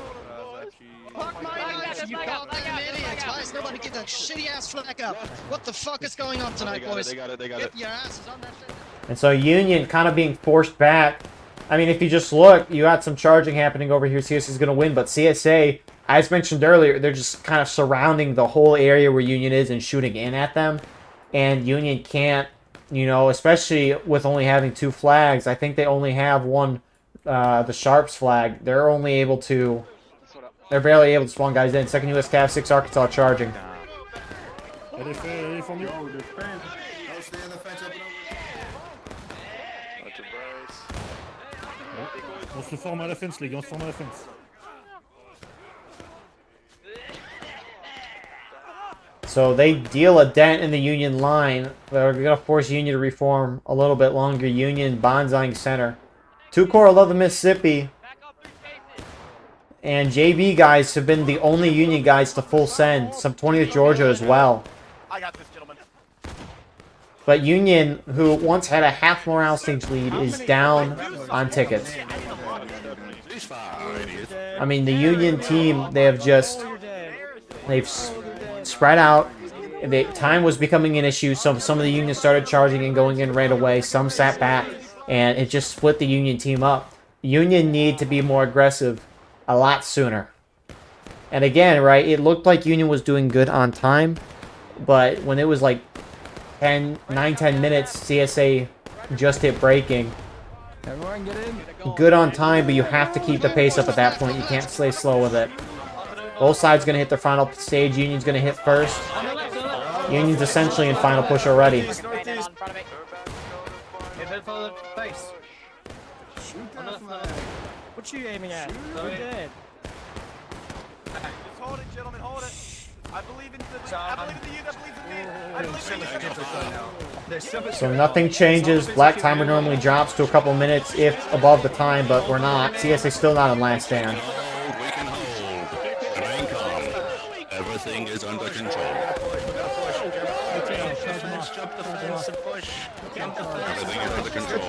You goddamn idiots. Why is nobody get that shitty-ass flag up? What the fuck is going on tonight, boys? They got it. Get your asses on that shit. And so Union kind of being forced back. I mean, if you just look, you got some charging happening over here. CSA is going to win, but CSA, as mentioned earlier, they're just kind of surrounding the whole area where Union is and shooting in at them. And Union can't, you know, especially with only having 2 flags. I think they only have one, the Sharps flag. They're barely able to spawn guys in. 2nd U.S. Cav, 6 Arkansas charging. On se forme à la fence, les gars, on se forme à la fence. So they deal a dent in the Union line. They're going to force Union to reform a little bit longer. Union bonsaiing center. 2 core 11 Mississippi. And JV guys have been the only Union guys to full send. Some 20th Georgia as well. I got this, gentlemen. But Union, who once had a half morale stage lead, is down on tickets. I mean, the Union team, they've spread out. Time was becoming an issue, so some of the Union started charging and going in right away. Some sat back, and it just split the Union team up. Union need to be more aggressive a lot sooner. And again, right, it looked like Union was doing good on time, but when it was like 9-10 minutes, CSA just hit breaking. Everyone get in. Good on time, but you have to keep the pace up at that point. You can't stay slow with it. Both sides going to hit their final stage. Union's going to hit first. Union's essentially in final push already. What you aiming at? We're dead. Just hold it, gentlemen, hold it. I believe in you, I believe in me. So nothing changes. Black timer normally drops to a couple minutes if above the time, but we're not. CSA still not in last stand. We can hold. Remain calm. Everything is under control. Jump the fence and push. Jump the fence. Everything is under control.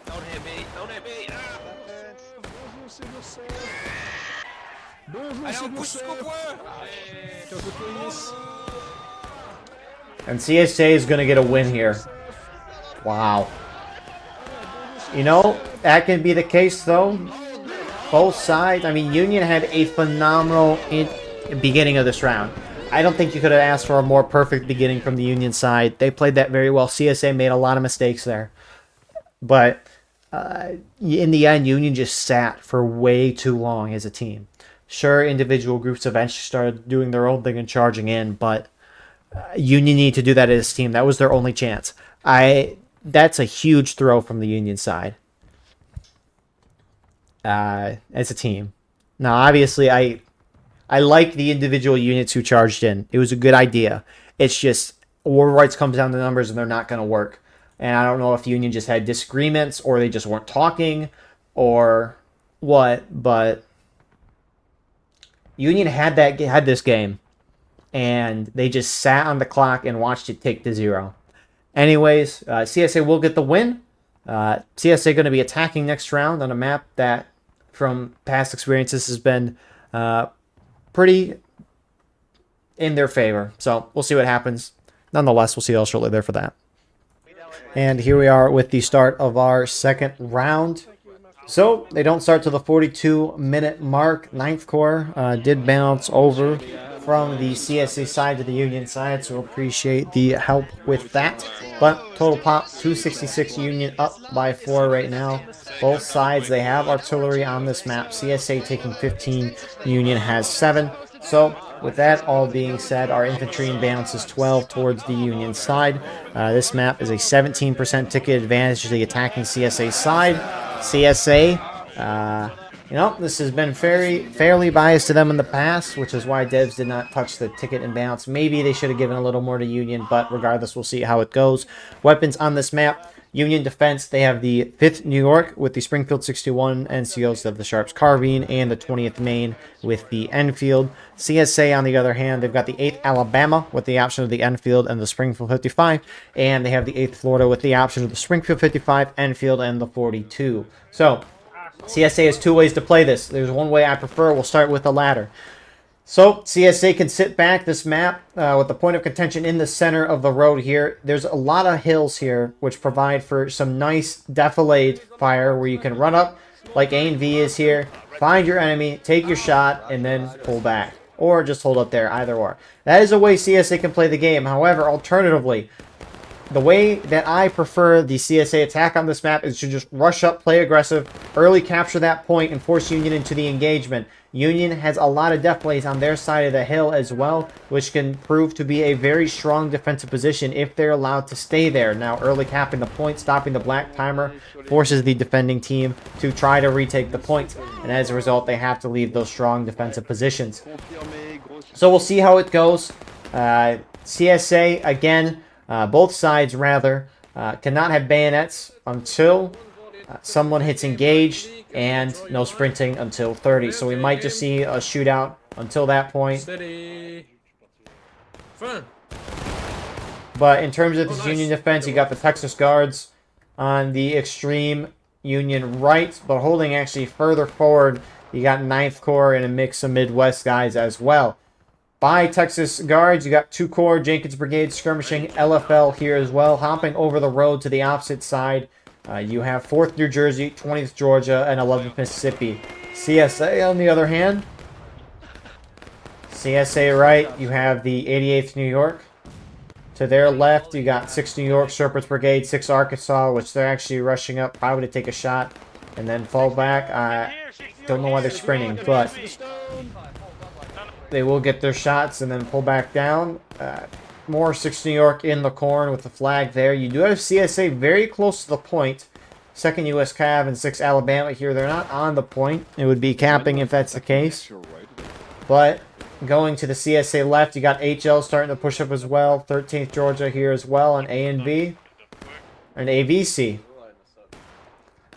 Don't hit me. Don't hit me. And CSA is going to get a win here. Wow. You know, that can be the case, though. Both sides. I mean, Union had a phenomenal beginning of this round. I don't think you could have asked for a more perfect beginning from the Union side. They played that very well. CSA made a lot of mistakes there. But in the end, Union just sat for way too long as a team. Sure, individual groups eventually started doing their own thing and charging in, but Union need to do that as a team. That was their only chance. That's a huge throw from the Union side as a team. Now, obviously, I like the individual units who charged in. It was a good idea. It's just war rights comes down to numbers, and they're not going to work. And I don't know if Union just had disagreements or they just weren't talking or what, but Union had this game, and they just sat on the clock and watched it tick to 0. Anyways, CSA will get the win. CSA going to be attacking next round on a map that, from past experiences, has been pretty in their favor. So we'll see what happens. Nonetheless, we'll see y'all shortly there for that. And here we are with the start of our second round. So they don't start to the 42-minute mark. 9th Corps did bounce over from the CSA side to the Union side, so appreciate the help with that. But total pop, 266 Union, up by 4 right now. Both sides, they have artillery on this map. CSA taking 15, Union has 7. So with that all being said, our infantry in bounce is 12 towards the Union side. This map is a 17% ticket advantage to the attacking CSA side. CSA, you know, this has been fairly biased to them in the past, which is why devs did not touch the ticket and bounce. Maybe they should have given a little more to Union, but regardless, we'll see how it goes. Weapons on this map, Union defense, they have the 5th New York with the Springfield 61 NCOs of the Sharps Carbine and the 20th Maine with the Enfield. CSA, on the other hand, they've got the 8th Alabama with the option of the Enfield and the Springfield 55, and they have the 8th Florida with the option of the Springfield 55, Enfield, and the 42. So, CSA has 2 ways to play this. There's one way I prefer. We'll start with the latter. So, CSA can sit back this map with the point of contention in the center of the road here. There's a lot of hills here, which provide for some nice defilade fire where you can run up like A and V is here, find your enemy, take your shot, and then pull back. Or just hold up there, either or. That is a way CSA can play the game. However, alternatively, the way that I prefer the CSA attack on this map is to just rush up, play aggressive, early capture that point, and force Union into the engagement. Union has a lot of defilays on their side of the hill as well, which can prove to be a very strong defensive position if they're allowed to stay there. Now, early capping the point, stopping the black timer, forces the defending team to try to retake the point, and as a result, they have to leave those strong defensive positions. So we'll see how it goes. CSA, again, both sides rather, cannot have bayonets until someone hits engaged, and no sprinting until 30. So we might just see a shootout until that point. But in terms of this Union defense, you got the Texas Guards on the extreme Union right, but holding actually further forward, you got 9th Corps and a mix of Midwest guys as well. By Texas Guards, you got 2 Corps, Jenkins Brigade skirmishing, LFL here as well. Hopping over the road to the opposite side, you have 4th New Jersey, 20th Georgia, and 11th Mississippi. CSA, on the other hand, CSA right, you have the 88th New York. To their left, you got 6th New York, Sherper's Brigade, 6th Arkansas, which they're actually rushing up, probably to take a shot and then fall back. I don't know why they're sprinting, but they will get their shots and then pull back down. More 6th New York in the corn with the flag there. You do have CSA very close to the point. 2nd U.S. Cav and 6th Alabama here. They're not on the point. It would be capping if that's the case. But going to the CSA left, you got HL starting to push up as well. 13th Georgia here as well on A and B. And AVC.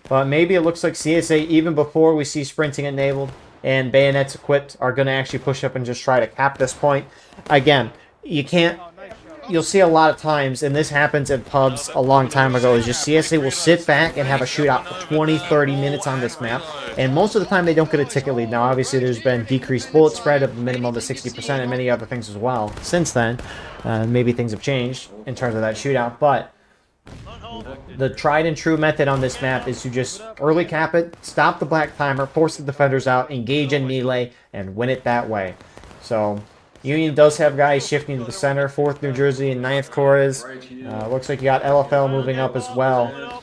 But maybe it looks like CSA, even before we see sprinting enabled and bayonets equipped, are going to actually push up and just try to cap this point. Again, you can't... You'll see a lot of times, and this happens at pubs a long time ago, is just CSA will sit back and have a shootout for 20, 30 minutes on this map, and most of the time they don't get a ticket lead. Now, obviously, there's been decreased bullet spread of a minimum of 60% and many other things as well since then. Maybe things have changed in terms of that shootout, but the tried and true method on this map is to just early cap it, stop the black timer, force the defenders out, engage in melee, and win it that way. So Union does have guys shifting to the center. 4th New Jersey and 9th Corps is. Looks like you got LFL moving up as well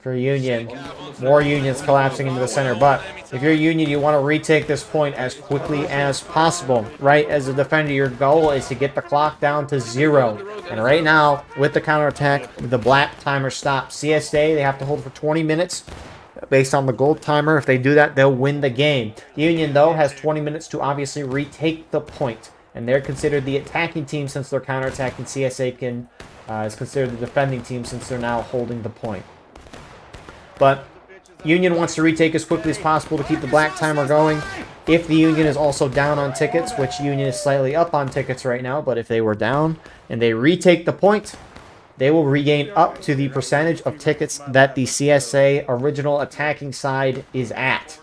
for Union. More Unions collapsing into the center. But if you're Union, you want to retake this point as quickly as possible. Right? As a defender, your goal is to get the clock down to 0. And right now, with the counterattack, the black timer stops. CSA, they have to hold for 20 minutes. Based on the gold timer, if they do that, they'll win the game. Union, though, has 20 minutes to obviously retake the point, and they're considered the attacking team since they're counterattacking. CSA is considered the defending team since they're now holding the point. But Union wants to retake as quickly as possible to keep the black timer going. If the Union is also down on tickets, which Union is slightly up on tickets right now, but if they were down and they retake the point, they will regain up to the percentage of tickets that the CSA original attacking side is at.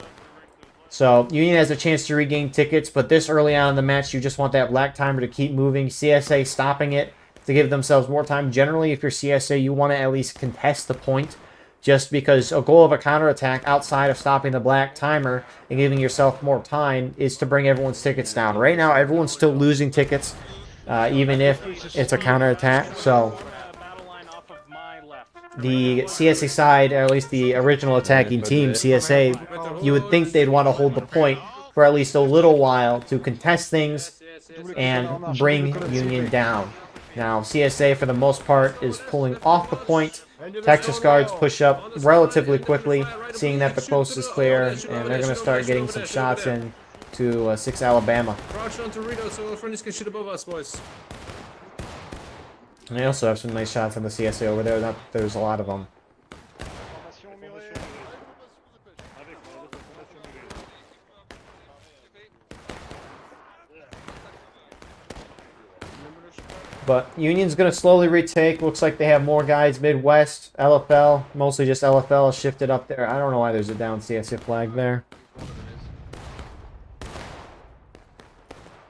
So, Union has a chance to regain tickets, but this early on in the match, you just want that black timer to keep moving. CSA stopping it to give themselves more time. Generally, if you're CSA, you want to at least contest the point, just because a goal of a counterattack outside of stopping the black timer and giving yourself more time is to bring everyone's tickets down. Right now, everyone's still losing tickets, even if it's a counterattack, so the CSA side, or at least the original attacking team, CSA, you would think they'd want to hold the point for at least a little while to contest things and bring Union down. Now, CSA, for the most part, is pulling off the point. Texas Guards push up relatively quickly, seeing that the coast is clear, and they're going to start getting some shots in to 6th Alabama. Crouch on Torito so friendlies can shoot above us, boys. And they also have some nice shots on the CSA over there. There's a lot of them. But Union's going to slowly retake. Looks like they have more guys Midwest. LFL, mostly just LFL, shifted up there. I don't know why there's a down CSA flag there.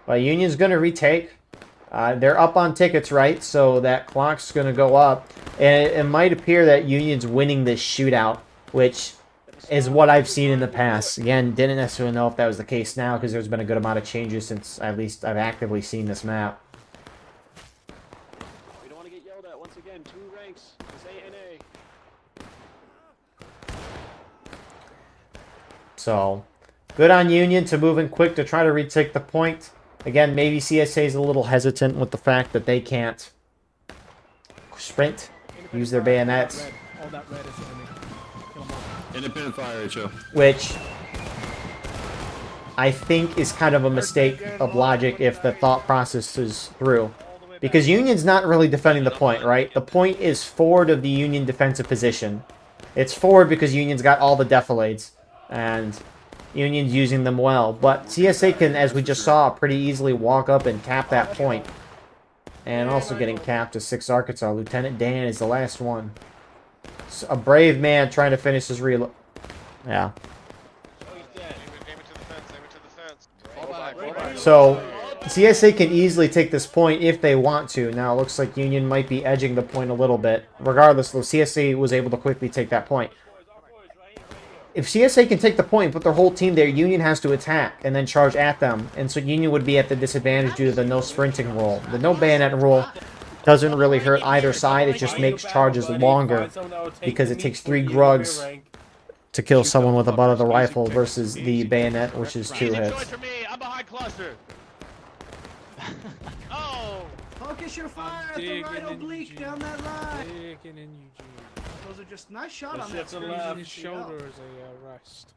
But Union's going to retake. They're up on tickets, right? So that clock's going to go up. And it might appear that Union's winning this shootout, which is what I've seen in the past. Again, didn't necessarily know if that was the case now because there's been a good amount of changes since at least I've actively seen this map. We don't want to get yelled at once again. 2 ranks. It's A. So, good on Union to moving quick to try to retake the point. Again, maybe CSA is a little hesitant with the fact that they can't sprint, use their bayonets. All that red is enemy. Kill 'em all. Independent fire, Joe. Which I think is kind of a mistake of logic if the thought process is through. Because Union's not really defending the point, right? The point is forward of the Union defensive position. It's forward because Union's got all the defilades. And Union's using them well. But CSA can, as we just saw, pretty easily walk up and cap that point. And also getting capped is 6 Arkansas. Lieutenant Dan is the last one. A brave man trying to finish his reload. Yeah. So, CSA can easily take this point if they want to. Now, it looks like Union might be edging the point a little bit. Regardless, though, CSA was able to quickly take that point. If CSA can take the point and put their whole team there, Union has to attack and then charge at them. And so Union would be at the disadvantage due to the no sprinting rule. The no bayonet rule doesn't really hurt either side. It just makes charges longer because it takes 3 grugs to kill someone with the butt of the rifle versus the bayonet, which is 2 hits. I'm behind cluster. Oh! Focus your fire at the right oblique down that line. Those are just nice shot on that screen. His shoulder is a rest.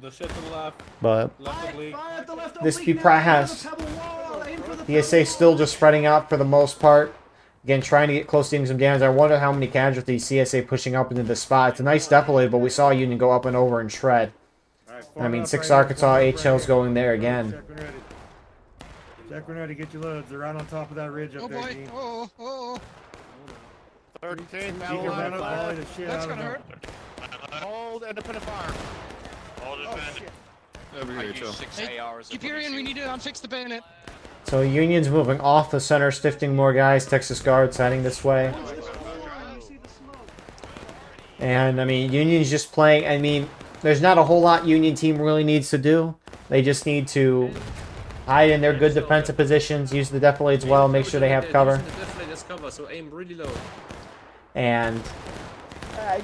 The shit to the left. But Left oblique. this be Pry House. CSA still just spreading out for the most part. Again, trying to get close to some damage. I wonder how many casualties CSA pushing up into the spot. It's a nice defilade, but we saw Union go up and over and shred. I mean, 6 Arkansas, HL's going there again. Check ready to get your loads. They're right on top of that ridge up there. Boy. Oh. 13th, That's gonna hurt. Hold independent fire. Hold independent. Over here, Joe. Hyperion, we need to unfix the bayonet. So Union's moving off the center, stifting more guys. Texas Guards heading this way. And, I mean, Union's just playing. I mean, there's not a whole lot Union team really needs to do. They just need to hide in their good defensive positions, use the defilades well, make sure they have cover. So aim really low. And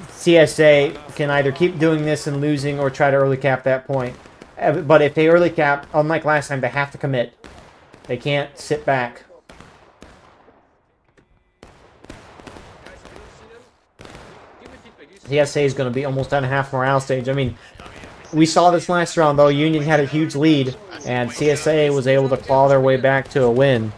CSA can either keep doing this and losing or try to early cap that point. But if they early cap, unlike last time, they have to commit. They can't sit back. CSA is going to be almost on a half morale stage. I mean, we saw this last round, though. Union had a huge lead, and CSA was able to claw their way back to a win.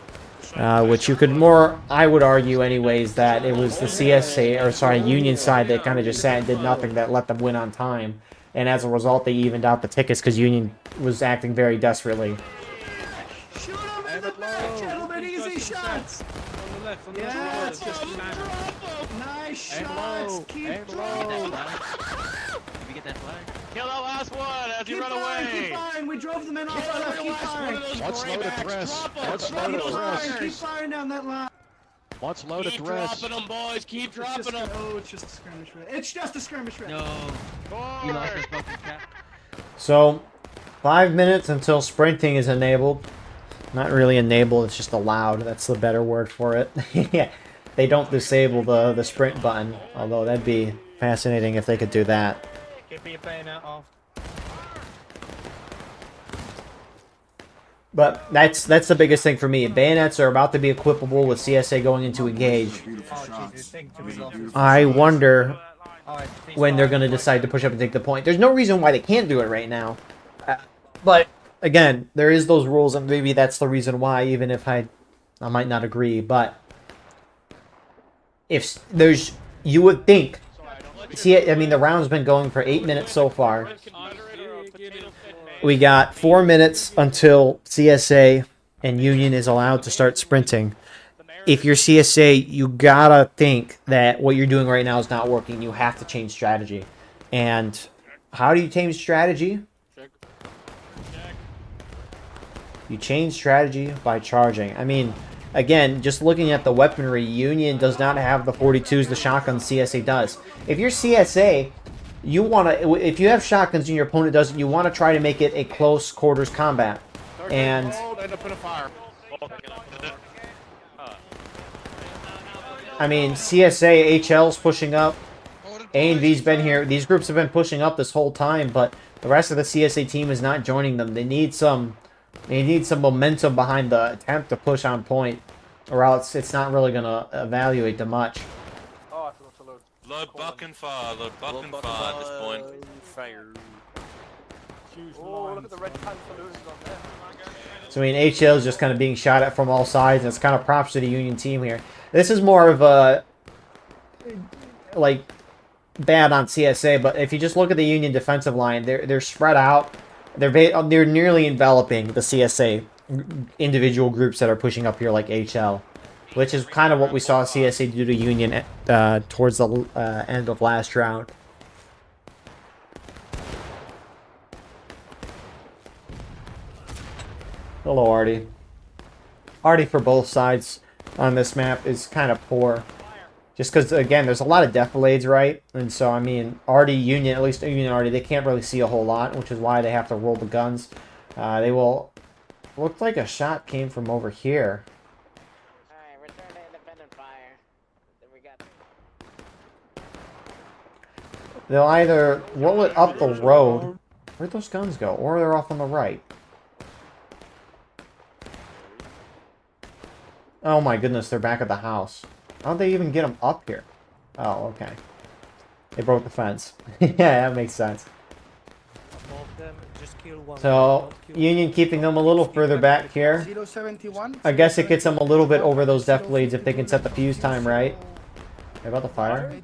Which you could more, I would argue anyways, that it was the Union side that kind of just sat and did nothing that let them win on time. And as a result, they evened out the tickets because Union was acting very desperately. Shoot him in the back, gentlemen. Easy shots. Yes. Nice shots. Keep dropping. Did we get that flag? Kill that last one as you run away. Keep firing. We drove them in off our left. Keep firing. Let's load at the rest. Let's load at the rest. Keep firing down that line. Let's load at the rest. Keep dropping them, boys. Keep dropping them. Oh, it's just a skirmish red. It's just a skirmish red. No. You lost his fucking cap. So, 5 minutes until sprinting is enabled. Not really enabled, it's just allowed. That's the better word for it. Yeah, they don't disable the sprint button, although that'd be fascinating if they could do that. Keep your bayonet off. But that's the biggest thing for me. Bayonets are about to be equipable with CSA going into engage. I wonder when they're going to decide to push up and take the point. There's no reason why they can't do it right now. But, again, there is those rules, and maybe that's the reason why, even if I might not agree. But if there's, you would think, see, I mean, the round's been going for 8 minutes so far. We got 4 minutes until CSA and Union is allowed to start sprinting. If you're CSA, you gotta think that what you're doing right now is not working. You have to change strategy. And how do you change strategy? You change strategy by charging. I mean, again, just looking at the weaponry, Union does not have the 42s, the shotguns CSA does. If you're CSA, you want to, if you have shotguns and your opponent doesn't, you want to try to make it a close quarters combat. And I mean, CSA, HL's pushing up. A and V's been here. These groups have been pushing up this whole time, but the rest of the CSA team is not joining them. They need some momentum behind the attempt to push on point, or else it's not really going to evaluate them much. Oh, I forgot to load. Load buck and fire at this point. Fire. Oh, look at the red pants balloons on there. So, I mean, HL is just kind of being shot at from all sides, and it's kind of props to the Union team here. This is more of a, like, bad on CSA, but if you just look at the Union defensive line, they're spread out. They're nearly enveloping the CSA individual groups that are pushing up here like HL, which is kind of what we saw CSA do to Union towards the end of last round. Hello, Artie. Artie for both sides on this map is kind of poor. Just because, again, there's a lot of defilades, right? And so, I mean, Artie, Union, at least Union Artie, they can't really see a whole lot, which is why they have to roll the guns. They will... Looked like a shot came from over here. Alright, return to independent fire. Then we got... They'll either roll it up the road. Where'd those guns go? Or they're off on the right. Oh my goodness, they're back at the house. How'd they even get them up here? Oh, okay. They broke the fence. Yeah, that makes sense. So, Union keeping them a little further back here. I guess it gets them a little bit over those def leads if they can set the fuse time right. How about the fire?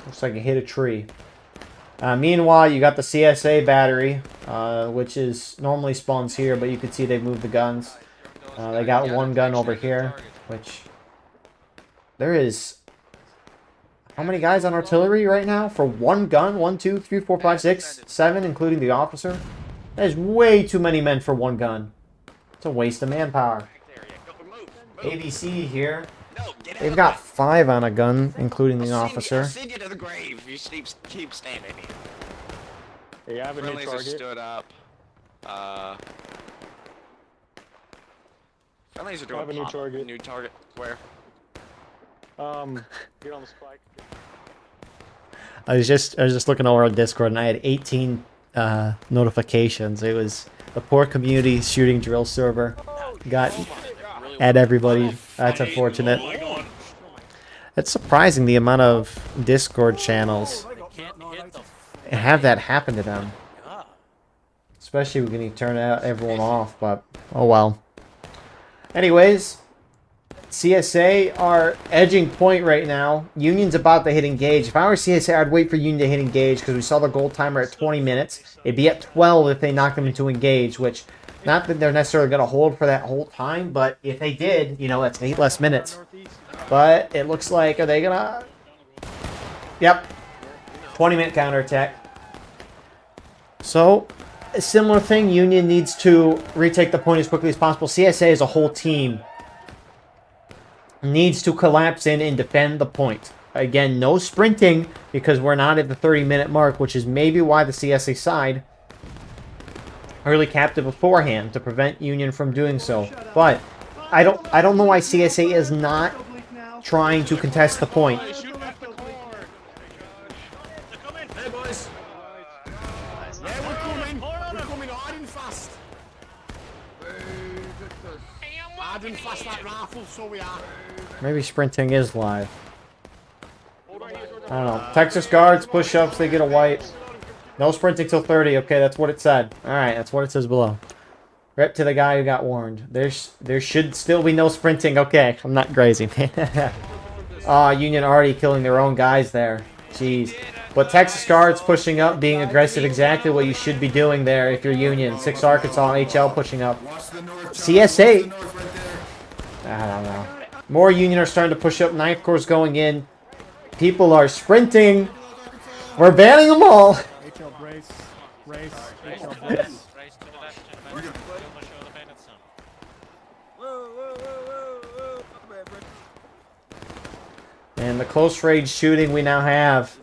Looks like it hit a tree. Meanwhile, you got the CSA battery, which is normally spawns here, but you can see they've moved the guns. They got one gun over here, which there is how many guys on artillery right now for one gun? 1, 2, 3, 4, 5, 6, 7, including the officer. That is way too many men for one gun. It's a waste of manpower. ABC here. They've got 5 on a gun, including the officer. I'll send you to the grave if you keep standing here. Hey, I have a new target. Stood up. Friendlies are doing I have a new target. New target. Where? Get on the spike. I was just looking over on Discord and I had 18 notifications. It was the poor community shooting drill server. Got at everybody. That's unfortunate. It's surprising the amount of Discord channels have that happen to them. Especially when you turn everyone off, but oh well. Anyways, CSA are edging point right now. Union's about to hit engage. If I were CSA, I'd wait for Union to hit engage because we saw the goal timer at 20 minutes. It'd be at 12 if they knocked them into engage, which not that they're necessarily going to hold for that whole time, but if they did, you know, that's 8 less minutes. But it looks like, are they going to... Yep. 20-minute counterattack. So, a similar thing. Union needs to retake the point as quickly as possible. CSA as a whole team needs to collapse in and defend the point. Again, no sprinting because we're not at the 30-minute mark, which is maybe why the CSA side early capped it beforehand to prevent Union from doing so. But I don't know why CSA is not trying to contest the point. Maybe sprinting is live. I don't know. Texas guards, push-ups, they get a wipe. No sprinting till 30. Okay, that's what it said. Alright, that's what it says below. Rep to the guy who got warned. There should still be no sprinting. Okay, I'm not crazy. Union already killing their own guys there. Jeez. But Texas Guards pushing up, being aggressive, exactly what you should be doing there if you're Union. 6 Arkansas and HL pushing up. CSA. I don't know. More Union are starting to push up. 9th Corps going in. People are sprinting. We're banning them all. HL brace. Race. HL brace. And the close range shooting we now have,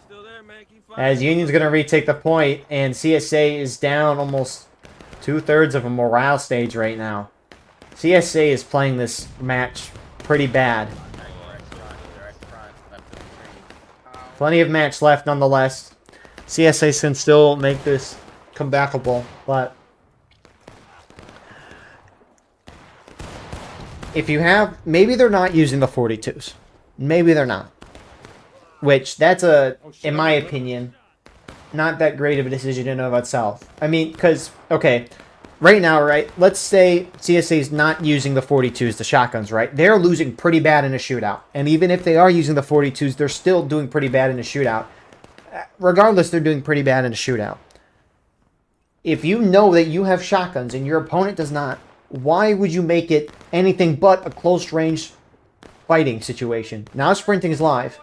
as Union's going to retake the point, and CSA is down almost 2/3 of a morale stage right now. CSA is playing this match pretty bad. Plenty of match left nonetheless. CSA can still make this comebackable, but if you have, maybe they're not using the 42s. Maybe they're not. Which, that's in my opinion, not that great of a decision in and of itself. I mean, because, okay, right now, right, let's say CSA is not using the 42s, the shotguns, right? They're losing pretty bad in a shootout. And even if they are using the 42s, they're still doing pretty bad in a shootout. Regardless, they're doing pretty bad in a shootout. If you know that you have shotguns and your opponent does not, why would you make it anything but a close-range fighting situation? Now sprinting is live,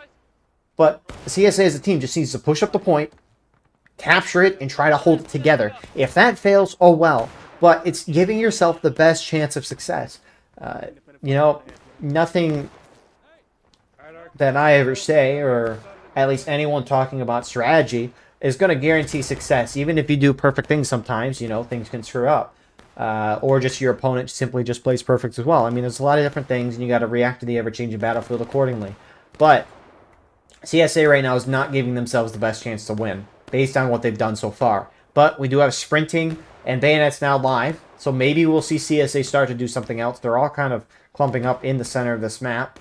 but the CSA as a team just needs to push up the point, capture it, and try to hold it together. If that fails, oh well. But it's giving yourself the best chance of success. You know, nothing that I ever say, or at least anyone talking about strategy, is going to guarantee success. Even if you do perfect things sometimes, you know, things can screw up. Or just your opponent simply just plays perfect as well. I mean, there's a lot of different things, and you got to react to the ever-changing battlefield accordingly. But CSA right now is not giving themselves the best chance to win, based on what they've done so far. But we do have sprinting and bayonets now live, so maybe we'll see CSA start to do something else. They're all kind of clumping up in the center of this map.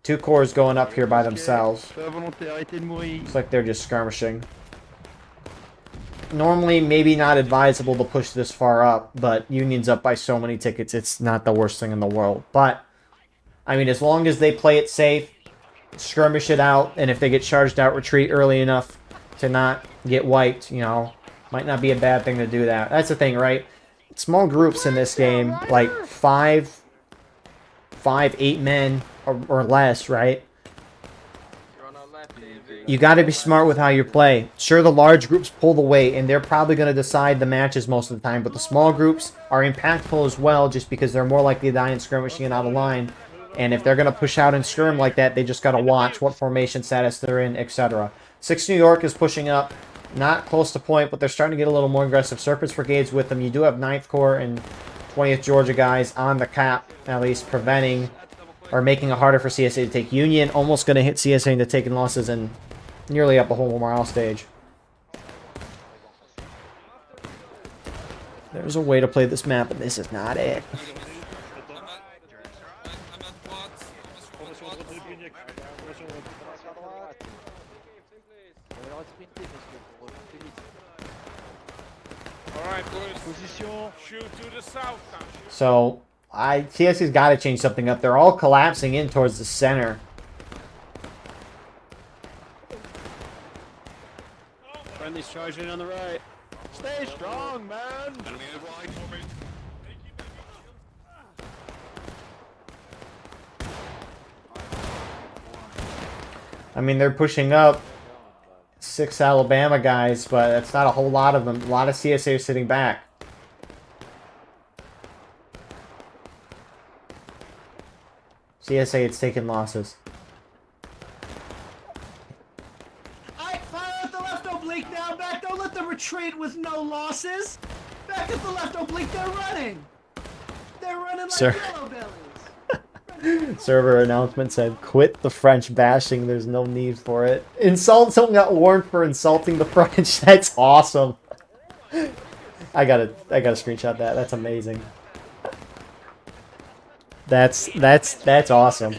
2 corps going up here by themselves. Looks like they're just skirmishing. Normally, maybe not advisable to push this far up, but Union's up by so many tickets, it's not the worst thing in the world. But, I mean, as long as they play it safe, skirmish it out, and if they get charged out, retreat early enough to not get wiped, you know, might not be a bad thing to do that. That's the thing, right? Small groups in this game, like 5, 8 men or less, right? You got to be smart with how you play. Sure, the large groups pull the weight, and they're probably going to decide the matches most of the time, but the small groups are impactful as well, just because they're more likely to die in skirmishing and out of line. And if they're going to push out and skirm like that, they just got to watch what formation status they're in, etc. 6 New York is pushing up, not close to point, but they're starting to get a little more aggressive. Serpents Brigades with them. You do have 9th Corps and 20th Georgia guys on the cap, at least preventing or making it harder for CSA to take. Union almost going to hit CSA into taking losses and nearly up a whole morale stage. There's a way to play this map, but this is not it. So, CSA's got to change something up. They're all collapsing in towards the center. Friendly's charging on the right. Stay strong, man! I mean, they're pushing up 6 Alabama guys, but that's not a whole lot of them. A lot of CSA are sitting back. CSA, it's taking losses. Alright, fire at the left oblique now. Back, don't let them retreat with no losses. Back at the left oblique, they're running. They're running like yellow bellies. Server announcement said, "Quit the French bashing. There's no need for it." Someone got warned for insulting the French. That's awesome. I gotta screenshot that. That's amazing. That's awesome.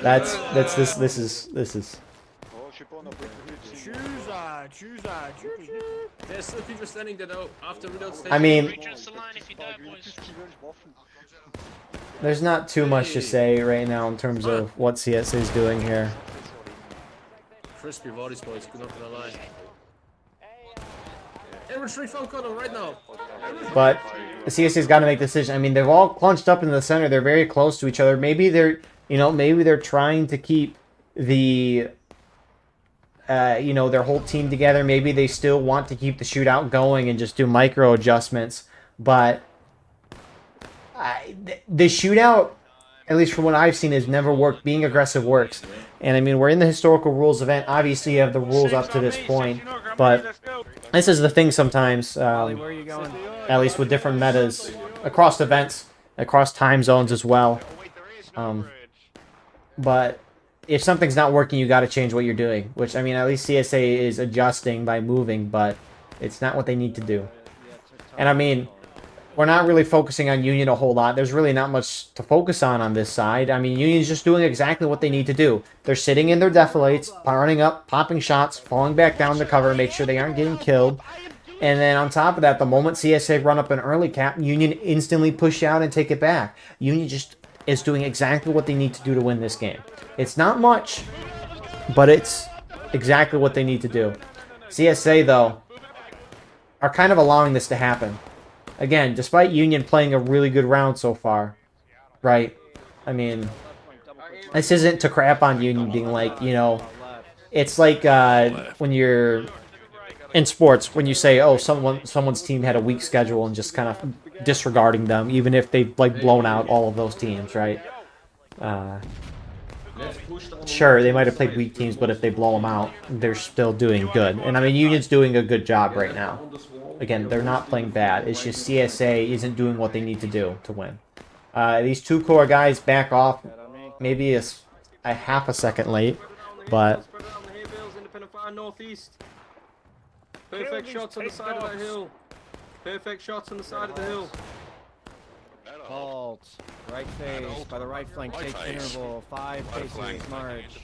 This is. Choose that. There's still people standing there though after reload station. I mean, Readjust the line if you die, boys. there's not too much to say right now in terms of what CSA is doing here. Crispy bodies, boys. Not gonna lie. Infantry phone call right now. But the CSA's got to make a decision. I mean, they've all clunched up in the center. They're very close to each other. Maybe they're, maybe they're trying to keep the, their whole team together. Maybe they still want to keep the shootout going and just do micro adjustments. But the shootout, at least from what I've seen, has never worked. Being aggressive works. And I mean, we're in the historical rules event. Obviously, you have the rules up to this point. But this is the thing sometimes, at least with different metas, across events, across time zones as well. But if something's not working, you got to change what you're doing. Which, I mean, at least CSA is adjusting by moving, but it's not what they need to do. And I mean, we're not really focusing on Union a whole lot. There's really not much to focus on this side. I mean, Union's just doing exactly what they need to do. They're sitting in their defilates, running up, popping shots, falling back down to cover, make sure they aren't getting killed. And then on top of that, the moment CSA run up an early cap, Union instantly push out and take it back. Union just is doing exactly what they need to do to win this game. It's not much, but it's exactly what they need to do. CSA, though, are kind of allowing this to happen. Again, despite Union playing a really good round so far, right? I mean, this isn't to crap on Union being like, it's like when you're in sports, when you say, oh, someone's team had a weak schedule and just kind of disregarding them, even if they've like blown out all of those teams, right? Sure, they might have played weak teams, but if they blow them out, they're still doing good. And I mean, Union's doing a good job right now. Again, they're not playing bad. It's just CSA isn't doing what they need to do to win. These two core guys back off maybe a half a second late, but... Perfect shots on the side of that hill. Perfect shots on the side of the hill. Halt. Right face by the right flank. Take interval. 5 paces. March.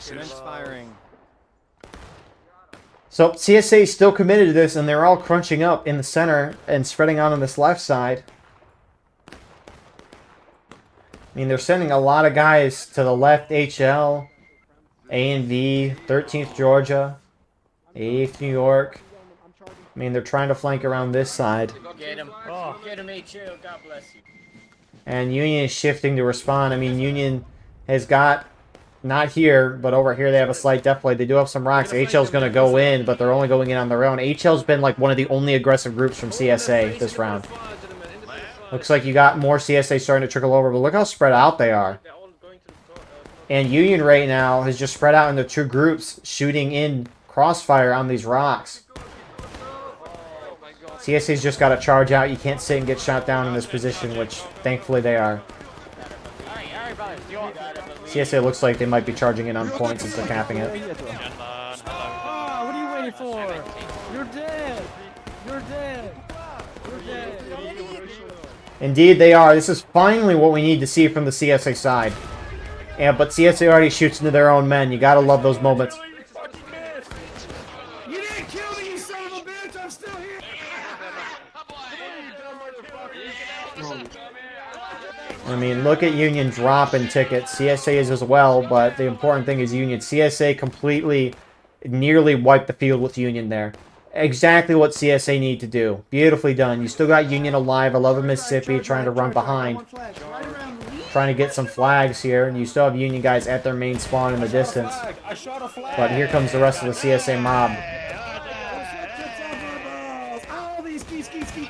Commence firing. So CSA is still committed to this, and they're all crunching up in the center and spreading out on this left side. I mean, they're sending a lot of guys to the left, HL, A&V, 13th Georgia, 8th New York. I mean, they're trying to flank around this side. Get him. Oh. Get him, HL. God bless you. And Union is shifting to respond. I mean, Union has got... Not here, but over here they have a slight depth play. They do have some rocks. HL's going to go in, but they're only going in on their own. HL's been like one of the only aggressive groups from CSA this round. Looks like you got more CSA starting to trickle over, but look how spread out they are. And Union right now has just spread out into 2 groups, shooting in crossfire on these rocks. CSA's just got to charge out. You can't sit and get shot down in this position, which thankfully they are. CSA looks like they might be charging in on points instead of capping it. Oh, what are you waiting for? You're dead. You're dead. You're dead. Indeed they are. This is finally what we need to see from the CSA side. Yeah, but CSA already shoots into their own men. You gotta love those moments. You didn't kill me, you son of a bitch! I'm still here! I mean, look at Union dropping tickets. CSA is as well, but the important thing is Union. CSA completely, nearly wiped the field with Union there. Exactly what CSA need to do. Beautifully done. You still got Union alive. I love Mississippi trying to run behind. Trying to get some flags here, and you still have Union guys at their main spawn in the distance. But here comes the rest of the CSA mob. Oh, these ski.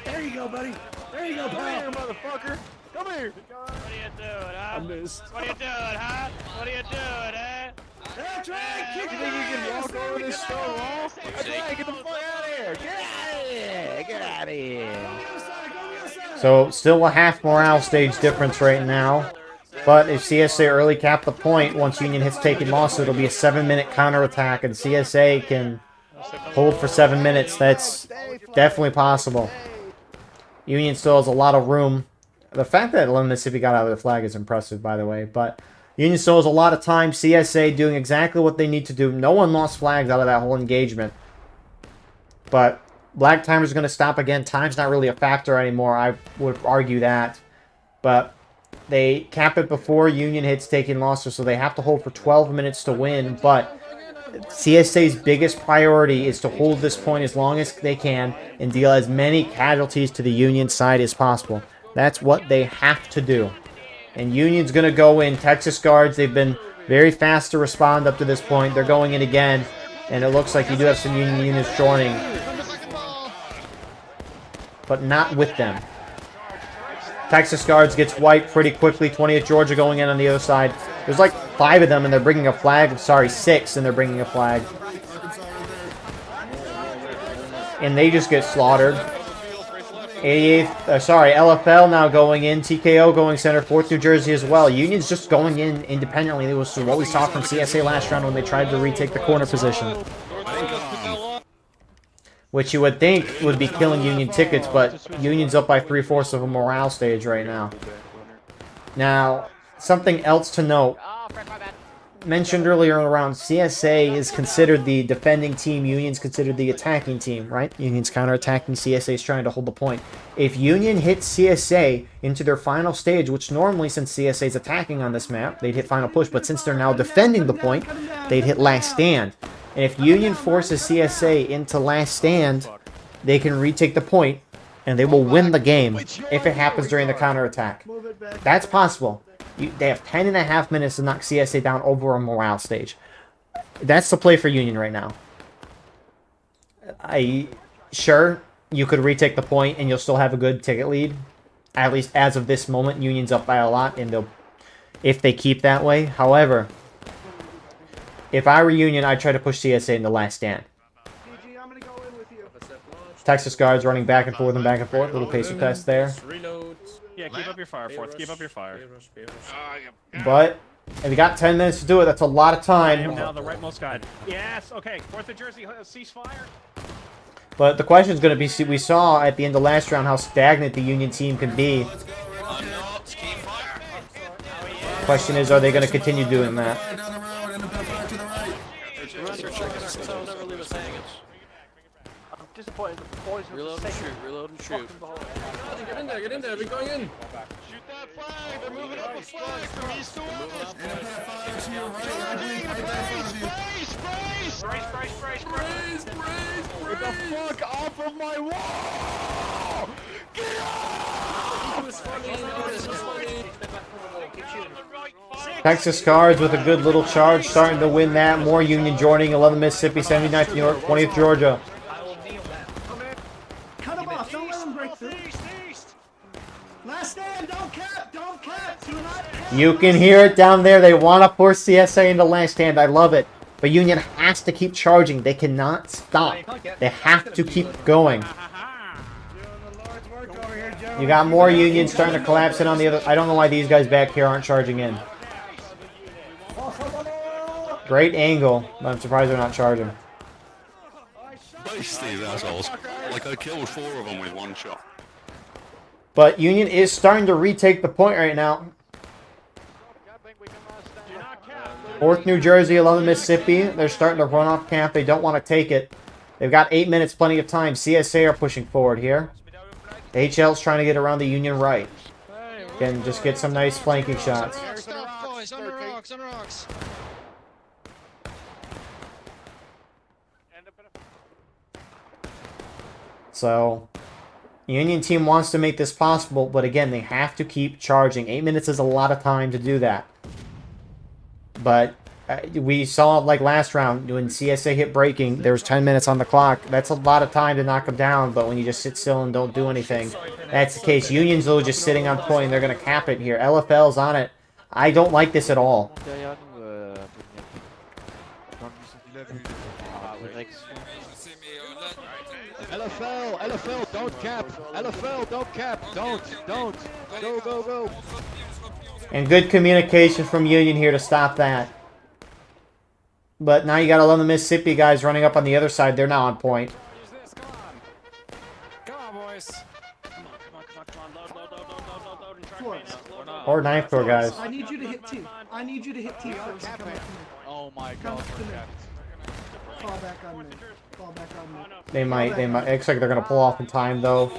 There you go, buddy. There you go, pal. Motherfucker. Come here. What are you doing, huh? I missed. What are you doing, huh? What are you doing, eh? That's right. Kick You think you can walk over this stone wall? That's right. Get the fuck out of here. Get out of here. Get out of here. So, still a half morale stage difference right now. But if CSA early cap the point, once Union hits taking Moss, it'll be a 7-minute counterattack, and CSA can hold for 7 minutes. That's definitely possible. Union still has a lot of room. The fact that Mississippi got out of the flag is impressive, by the way. But Union still has a lot of time. CSA doing exactly what they need to do. No one lost flags out of that whole engagement. But black timers are going to stop again. Time's not really a factor anymore. I would argue that. But they cap it before Union hits taking losses, so they have to hold for 12 minutes to win. But CSA's biggest priority is to hold this point as long as they can and deal as many casualties to the Union side as possible. That's what they have to do. And Union's going to go in. Texas Guards, they've been very fast to respond up to this point. They're going in again. And it looks like you do have some Union units joining. But not with them. Texas Guards gets wiped pretty quickly. 20th Georgia going in on the other side. There's like 5 of them, and they're bringing a flag. Sorry, 6, and they're bringing a flag. And they just get slaughtered. 88th, sorry, LFL now going in. TKO going center. 4th New Jersey as well. Union's just going in independently. It was what we saw from CSA last round when they tried to retake the corner position. Which you would think would be killing Union tickets, but Union's up by 3/4 of a morale stage right now. Now, something else to note. Mentioned earlier in the round, CSA is considered the defending team. Union's considered the attacking team, right? Union's counterattacking. CSA is trying to hold the point. If Union hits CSA into their final stage, which normally, since CSA is attacking on this map, they'd hit final push, but since they're now defending the point, they'd hit last stand. And if Union forces CSA into last stand, they can retake the point, and they will win the game if it happens during the counterattack. That's possible. They have 10.5 minutes to knock CSA down over a morale stage. That's the play for Union right now. Sure, you could retake the point and you'll still have a good ticket lead. At least as of this moment, Union's up by a lot, and if they keep that way. However, if I were Union, I'd try to push CSA in the last stand. Texas Guards running back and forth and back and forth. Little pacer test there. Yeah, keep up your fire, Fourth. Keep up your fire. But if you got 10 minutes to do it, that's a lot of time. Now the rightmost guy. Yes, okay. 4th of Jersey, ceasefire. But the question is going to be, we saw at the end of last round how stagnant the Union team can be. Question is, are they going to continue doing that? Disappointed the boys Reload and shoot, reload and shoot. Get in there, we're going in. Shoot that flag, they're moving up a flag from east to west. Get the fuck off of my wall! Get off! Texas Guards with a good little charge, starting to win that. More Union joining. 11th Mississippi, 79th New York, 20th Georgia. Last stand, don't cap, do not cap. You can hear it down there. They want to force CSA into last stand. I love it. But Union has to keep charging. They cannot stop. They have to keep going. You got more Union starting to collapse in on the other. I don't know why these guys back here aren't charging in. Great angle, but I'm surprised they're not charging. Nice, these assholes. Like, I killed 4 of them with 1 shot. But Union is starting to retake the point right now. 4th New Jersey, 11th Mississippi. They're starting to run off camp. They don't want to take it. They've got 8 minutes, plenty of time. CSA are pushing forward here. HL's trying to get around the Union right. Can just get some nice flanking shots. Boys, under rocks, under rocks. So, Union team wants to make this possible, but again, they have to keep charging. 8 minutes is a lot of time to do that. But we saw, like last round, when CSA hit breaking, there was 10 minutes on the clock. That's a lot of time to knock them down, but when you just sit still and don't do anything, that's the case. Union's though just sitting on point, and they're going to cap it here. LFL's on it. I don't like this at all. LFL, don't cap. LFL, don't cap. Don't. Go, go, go. And good communication from Union here to stop that. But now you got 11 Mississippi guys running up on the other side. They're now on point. Come on, boys. Come on. Or 9th Corps guys. I need you to hit T. I need you to hit T first. Oh my god. Fall back on me. Fall back on me. They might. It looks like they're gonna pull off in time though.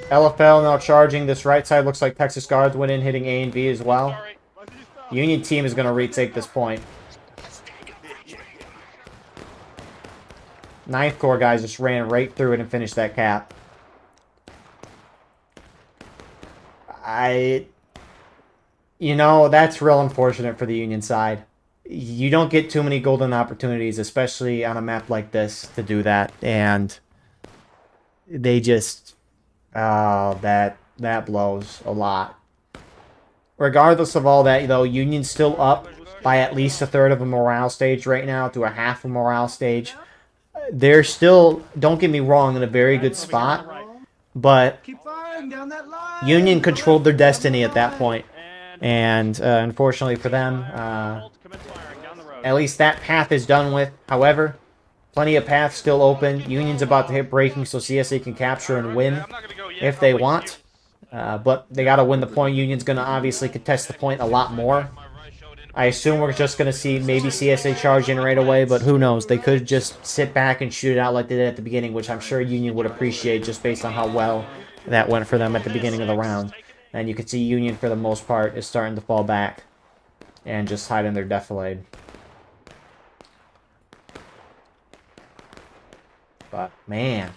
LFL now charging. This right side looks like Texas Guards went in, hitting A and B as well. Union team is gonna retake this point. 9th Corps guys just ran right through it and finished that cap. You know, that's real unfortunate for the Union side. You don't get too many golden opportunities, especially on a map like this, to do that. And they just, that blows a lot. Regardless of all that, though, Union's still up by at least a third of a morale stage right now to a half a morale stage. They're still, don't get me wrong, in a very good spot, but Keep firing down that line. Union controlled their destiny at that point. And unfortunately for them, at least that path is done with. However, plenty of paths still open. Union's about to hit breaking so CSA can capture and win if they want. But they got to win the point. Union's going to obviously contest the point a lot more. I assume we're just going to see maybe CSA charge in right away, but who knows? They could just sit back and shoot it out like they did at the beginning, which I'm sure Union would appreciate just based on how well that went for them at the beginning of the round. And you can see Union, for the most part, is starting to fall back and just hide in their defilade. But, man.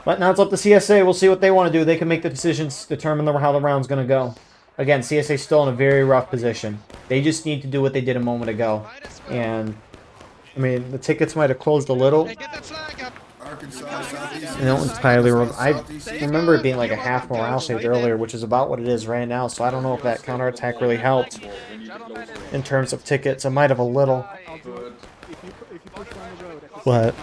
But now it's up to CSA. We'll see what they want to do. They can make the decisions, determine how the round's going to go. Again, CSA's still in a very rough position. They just need to do what they did a moment ago. And, I mean, the tickets might have closed a little. I don't entirely remember. I remember it being like a half morale stage earlier, which is about what it is right now. So I don't know if that counterattack really helped in terms of tickets. It might have a little. But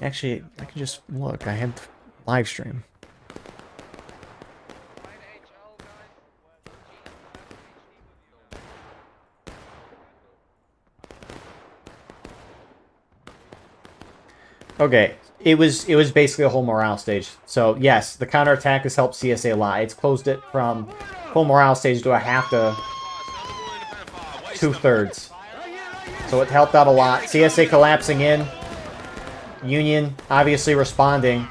actually, I can just look. I have live stream. Okay, it was basically a whole morale stage. So yes, the counterattack has helped CSA a lot. It's closed it from full morale stage to a half to 2/3. So it helped out a lot. CSA collapsing in. Union obviously responding.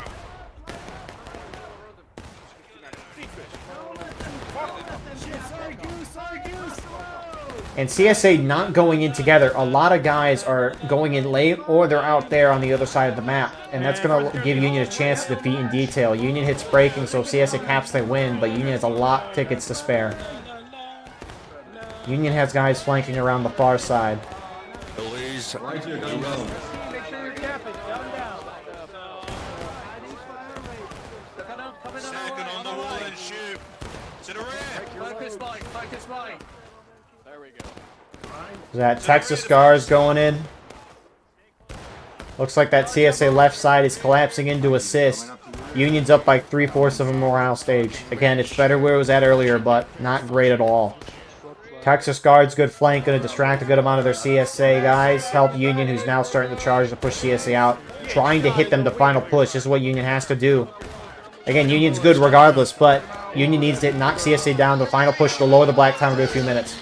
And CSA not going in together. A lot of guys are going in late, or they're out there on the other side of the map. And that's going to give Union a chance to defeat in detail. Union hits breaking, so if CSA caps, they win. But Union has a lot of tickets to spare. Union has guys flanking around the far side. Please. Right here, go round. Make sure you're capping. Down. Second on the wall and shoot. To the rear. Focus mine. There we go. That Texas Guards going in. Looks like that CSA left side is collapsing into assist. Union's up by 3/4 of a morale stage. Again, it's better where it was at earlier, but not great at all. Texas Guards, good flank, going to distract a good amount of their CSA guys. Help Union, who's now starting to charge to push CSA out. Trying to hit them the final push. This is what Union has to do. Again, Union's good regardless, but Union needs to knock CSA down. The final push to lower the black time to a few minutes.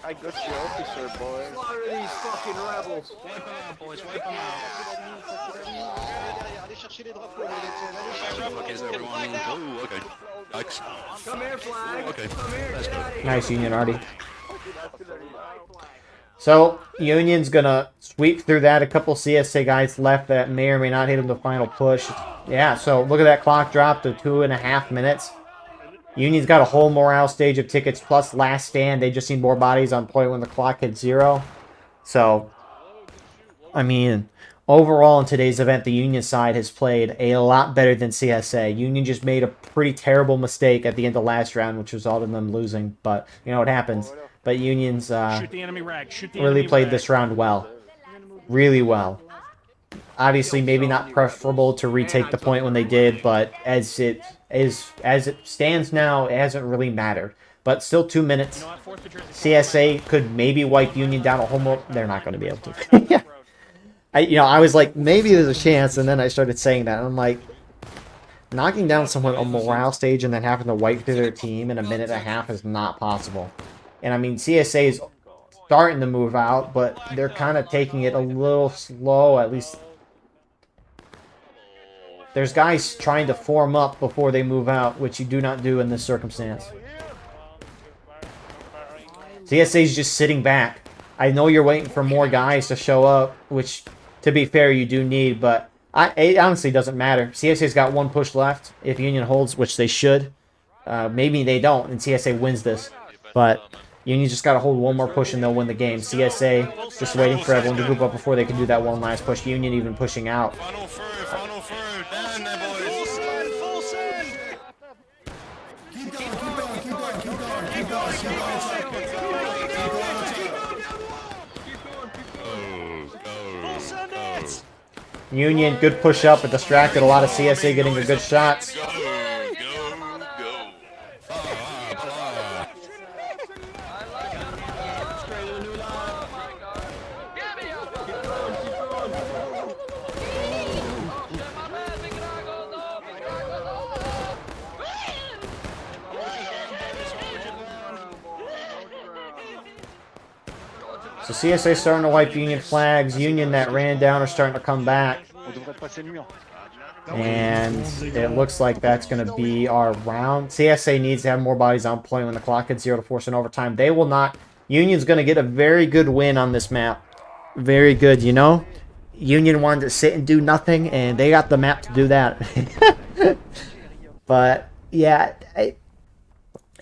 I got you, officer, boy. Slaughter these fucking rebels. Okay, is everyone? Oh, okay. Yikes. Come here, flag. Okay. Come here, Let's get go. out of here. Nice, Union Artie. So, Union's going to sweep through that. A couple CSA guys left that may or may not hit him the final push. Yeah, so look at that clock drop to 2.5 minutes. Union's got a whole morale stage of tickets plus last stand. They just need more bodies on point when the clock hits 0. So, I mean, overall in today's event, the Union side has played a lot better than CSA. Union just made a pretty terrible mistake at the end of last round, which resulted in them losing. But, you know, it happens. But Union's really played this round well. Really well. Obviously, maybe not preferable to retake the point when they did, but as it stands now, it hasn't really mattered. But still 2 minutes. CSA could maybe wipe Union down a whole more. They're not going to be able to. Yeah. I was like, maybe there's a chance, and then I started saying that. And I'm like, knocking down someone on morale stage and then having to wipe through their team in a minute and a half is not possible. And I mean, CSA is starting to move out, but they're kind of taking it a little slow, at least. There's guys trying to form up before they move out, which you do not do in this circumstance. CSA is just sitting back. I know you're waiting for more guys to show up, which, to be fair, you do need, but it honestly doesn't matter. CSA's got one push left. If Union holds, which they should, maybe they don't, and CSA wins this. But Union just got to hold one more push and they'll win the game. CSA just waiting for everyone to group up before they can do that one last push. Union even pushing out. Funnel through, down there, boys. Full send! Keep going, keep going, keep going, keep going, keep going, keep going. Union, good push up, but distracted a lot of CSA getting the good shots. So CSA starting to wipe Union flags. Union that ran down are starting to come back. And it looks like that's going to be our round. CSA needs to have more bodies on point when the clock hits 0 to force an overtime. They will not. Union's going to get a very good win on this map. Very good, you know? Union wanted to sit and do nothing, and they got the map to do that. But, yeah,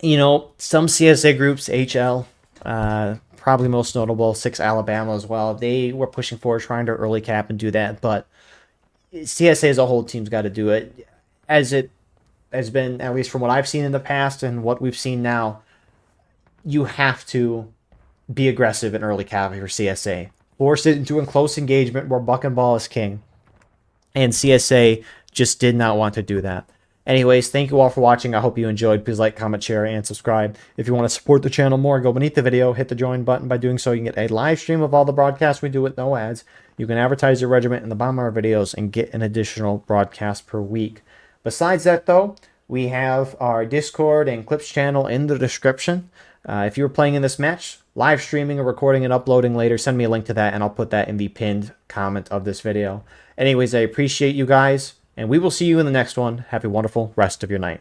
you know, some CSA groups, HL, probably most notable, 6 Alabama as well. They were pushing forward, trying to early cap and do that, but CSA as a whole team's got to do it. As it has been, at least from what I've seen in the past and what we've seen now, you have to be aggressive in early cap for CSA. Force it into a close engagement where buck and ball is king. And CSA just did not want to do that. Anyways, thank you all for watching. I hope you enjoyed. Please like, comment, share, and subscribe. If you want to support the channel more, go beneath the video, hit the join button. By doing so, you can get a live stream of all the broadcasts we do with no ads. You can advertise your regiment in the bottom of our videos and get an additional broadcast per week. Besides that, though, we have our Discord and Clips channel in the description. If you were playing in this match, live streaming or recording and uploading later, send me a link to that, and I'll put that in the pinned comment of this video. Anyways, I appreciate you guys. And we will see you in the next one. Have a wonderful rest of your night.